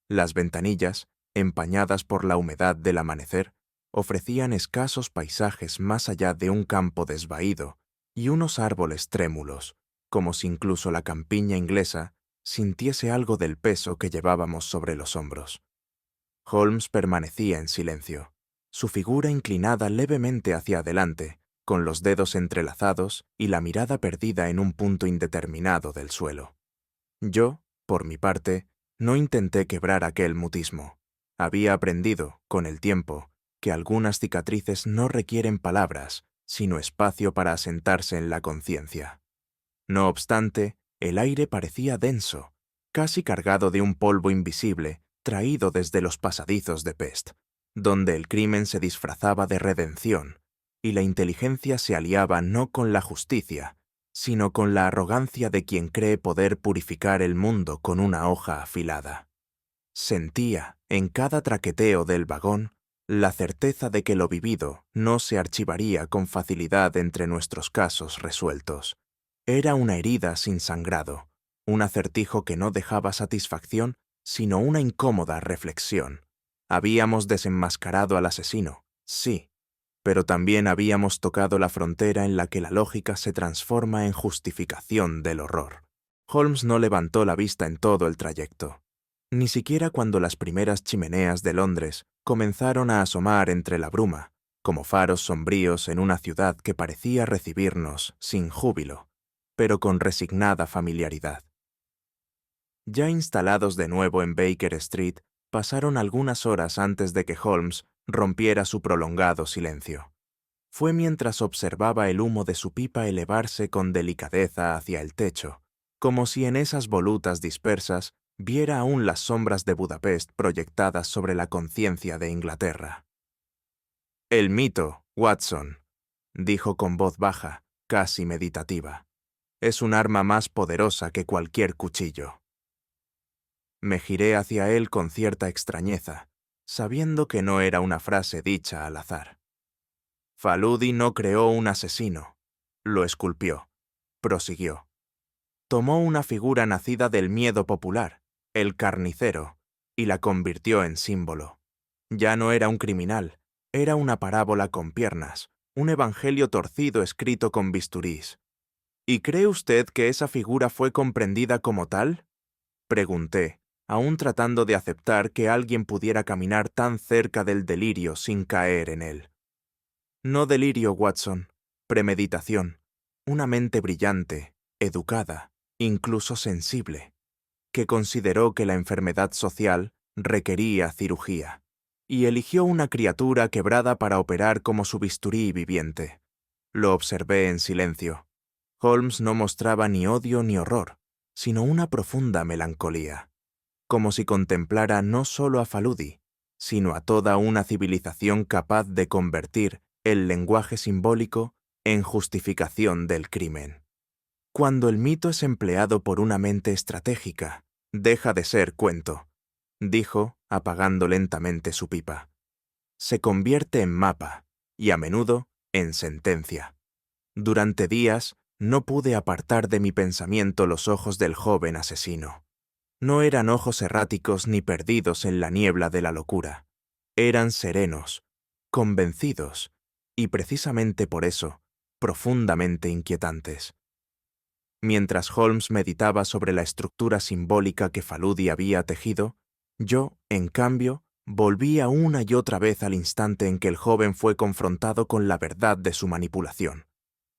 [SPEAKER 1] Las ventanillas, empañadas por la humedad del amanecer, ofrecían escasos paisajes más allá de un campo desvaído y unos árboles trémulos, como si incluso la campiña inglesa sintiese algo del peso que llevábamos sobre los hombros. Holmes permanecía en silencio, su figura inclinada levemente hacia adelante, con los dedos entrelazados y la mirada perdida en un punto indeterminado del suelo. Yo, por mi parte, no intenté quebrar aquel mutismo. Había aprendido, con el tiempo, que algunas cicatrices no requieren palabras, sino espacio para asentarse en la conciencia. No obstante, el aire parecía denso, casi cargado de un polvo invisible traído desde los pasadizos de Pest, donde el crimen se disfrazaba de redención y la inteligencia se aliaba no con la justicia, sino con la arrogancia de quien cree poder purificar el mundo con una hoja afilada. Sentía, en cada traqueteo del vagón, la certeza de que lo vivido no se archivaría con facilidad entre nuestros casos resueltos. Era una herida sin sangrado, un acertijo que no dejaba satisfacción, sino una incómoda reflexión. Habíamos desenmascarado al asesino, sí, pero también habíamos tocado la frontera en la que la lógica se transforma en justificación del horror. Holmes no levantó la vista en todo el trayecto, ni siquiera cuando las primeras chimeneas de Londres comenzaron a asomar entre la bruma, como faros sombríos en una ciudad que parecía recibirnos sin júbilo, pero con resignada familiaridad. Ya instalados de nuevo en Baker Street, pasaron algunas horas antes de que Holmes rompiera su prolongado silencio. fue mientras observaba el humo de su pipa elevarse con delicadeza hacia el techo, como si en esas volutas dispersas viera aún las sombras de Budapest proyectadas sobre la conciencia de Inglaterra. «El mito, Watson», dijo con voz baja, casi meditativa, «es un arma más poderosa que cualquier cuchillo». Me giré hacia él con cierta extrañeza, sabiendo que no era una frase dicha al azar. Faludi no creó un asesino, lo esculpió, prosiguió. Tomó una figura nacida del miedo popular, el carnicero, y la convirtió en símbolo. Ya no era un criminal, era una parábola con piernas, un evangelio torcido escrito con bisturís. ¿Y cree usted que esa figura fue comprendida como tal?, pregunté, aún tratando de aceptar que alguien pudiera caminar tan cerca del delirio sin caer en él. No delirio, Watson, premeditación, una mente brillante, educada, incluso sensible, que consideró que la enfermedad social requería cirugía, y eligió una criatura quebrada para operar como su bisturí viviente. Lo observé en silencio. Holmes no mostraba ni odio ni horror, sino una profunda melancolía, como si contemplara no solo a Faludi, sino a toda una civilización capaz de convertir el lenguaje simbólico en justificación del crimen. Cuando el mito es empleado por una mente estratégica, deja de ser cuento, dijo, apagando lentamente su pipa. Se convierte en mapa, y a menudo en sentencia. Durante días no pude apartar de mi pensamiento los ojos del joven asesino. No eran ojos erráticos ni perdidos en la niebla de la locura. Eran serenos, convencidos, y precisamente por eso, profundamente inquietantes. Mientras Holmes meditaba sobre la estructura simbólica que Faludi había tejido, yo, en cambio, volvía una y otra vez al instante en que el joven fue confrontado con la verdad de su manipulación.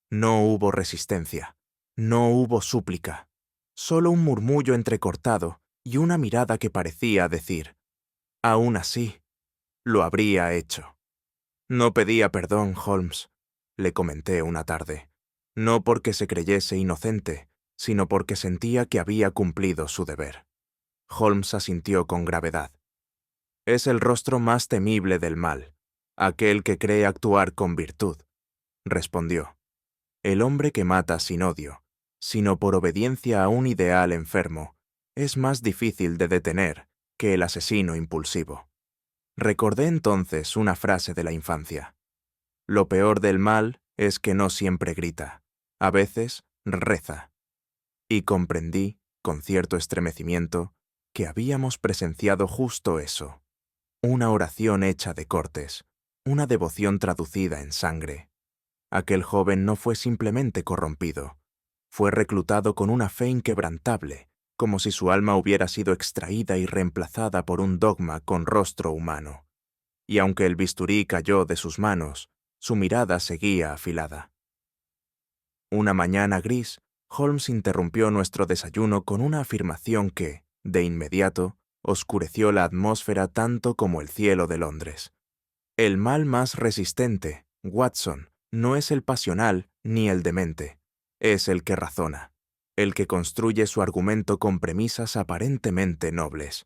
[SPEAKER 1] No hubo resistencia, no hubo súplica, solo un murmullo entrecortado y una mirada que parecía decir: «Aún así, lo habría hecho». «No pedía perdón, Holmes», le comenté una tarde, no porque se creyese inocente, sino porque sentía que había cumplido su deber. Holmes asintió con gravedad. «Es el rostro más temible del mal, aquel que cree actuar con virtud», respondió. «El hombre que mata sin odio, sino por obediencia a un ideal enfermo, es más difícil de detener que el asesino impulsivo». Recordé entonces una frase de la infancia. Lo peor del mal es que no siempre grita, a veces reza. Y comprendí, con cierto estremecimiento, que habíamos presenciado justo eso. Una oración hecha de cortes, una devoción traducida en sangre. Aquel joven no fue simplemente corrompido, fue reclutado con una fe inquebrantable, como si su alma hubiera sido extraída y reemplazada por un dogma con rostro humano. Y aunque el bisturí cayó de sus manos, su mirada seguía afilada. Una mañana gris, Holmes interrumpió nuestro desayuno con una afirmación que, de inmediato, oscureció la atmósfera tanto como el cielo de Londres. El mal más resistente, Watson, no es el pasional ni el demente, es el que razona, el que construye su argumento con premisas aparentemente nobles.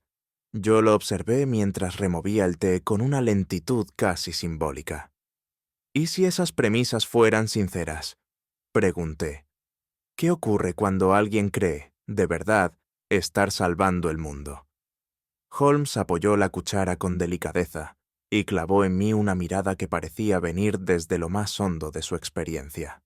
[SPEAKER 1] Yo lo observé mientras removía el té con una lentitud casi simbólica. ¿Y si esas premisas fueran sinceras?, pregunté. ¿Qué ocurre cuando alguien cree, de verdad, estar salvando el mundo? Holmes apoyó la cuchara con delicadeza y clavó en mí una mirada que parecía venir desde lo más hondo de su experiencia.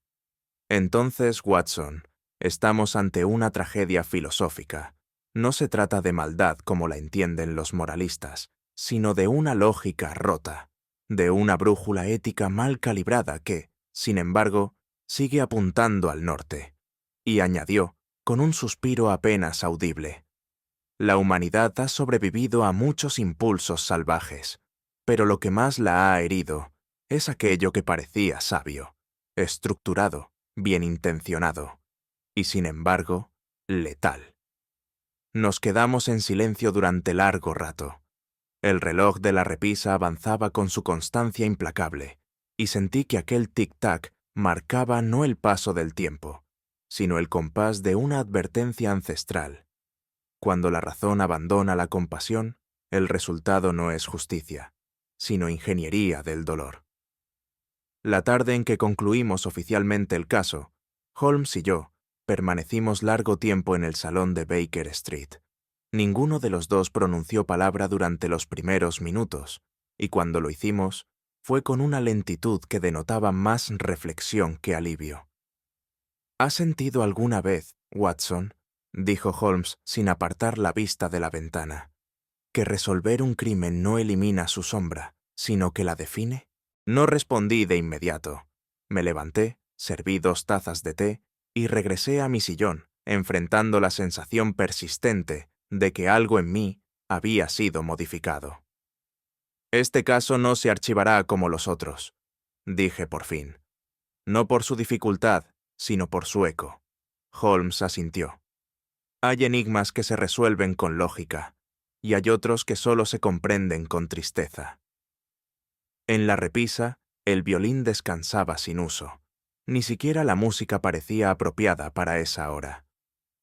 [SPEAKER 1] Entonces, Watson, estamos ante una tragedia filosófica. No se trata de maldad como la entienden los moralistas, sino de una lógica rota, de una brújula ética mal calibrada que, sin embargo, sigue apuntando al norte. Y añadió, con un suspiro apenas audible: la humanidad ha sobrevivido a muchos impulsos salvajes, pero lo que más la ha herido es aquello que parecía sabio, estructurado, bien intencionado, y sin embargo, letal. Nos quedamos en silencio durante largo rato. El reloj de la repisa avanzaba con su constancia implacable, y sentí que aquel tic-tac marcaba no el paso del tiempo, sino el compás de una advertencia ancestral. Cuando la razón abandona la compasión, el resultado no es justicia, sino ingeniería del dolor. La tarde en que concluimos oficialmente el caso, Holmes y yo permanecimos largo tiempo en el salón de Baker Street. Ninguno de los dos pronunció palabra durante los primeros minutos, y cuando lo hicimos, fue con una lentitud que denotaba más reflexión que alivio. ¿Has sentido alguna vez, Watson, dijo Holmes sin apartar la vista de la ventana, que resolver un crimen no elimina su sombra, sino que la define? No respondí de inmediato. Me levanté, serví 2 tazas de té y regresé a mi sillón, enfrentando la sensación persistente de que algo en mí había sido modificado. Este caso no se archivará como los otros, dije por fin. No por su dificultad, sino por su eco. Holmes asintió. Hay enigmas que se resuelven con lógica, y hay otros que solo se comprenden con tristeza. En la repisa, el violín descansaba sin uso. Ni siquiera la música parecía apropiada para esa hora.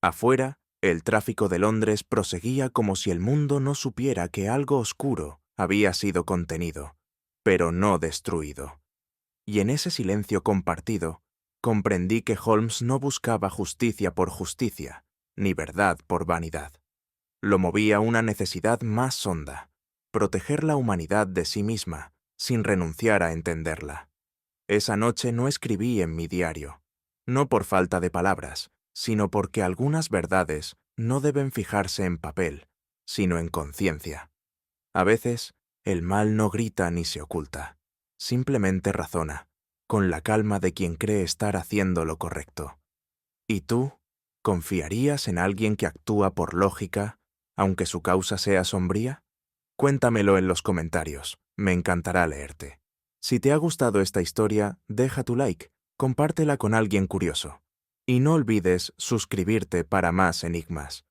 [SPEAKER 1] Afuera, el tráfico de Londres proseguía como si el mundo no supiera que algo oscuro había sido contenido, pero no destruido. Y en ese silencio compartido, comprendí que Holmes no buscaba justicia por justicia, ni verdad por vanidad. Lo movía una necesidad más honda, proteger la humanidad de sí misma, sin renunciar a entenderla. Esa noche no escribí en mi diario, no por falta de palabras, sino porque algunas verdades no deben fijarse en papel, sino en conciencia. A veces, el mal no grita ni se oculta, simplemente razona, con la calma de quien cree estar haciendo lo correcto. ¿Y tú? ¿Confiarías en alguien que actúa por lógica, aunque su causa sea sombría? Cuéntamelo en los comentarios, me encantará leerte. Si te ha gustado esta historia, deja tu like, compártela con alguien curioso. Y no olvides suscribirte para más enigmas.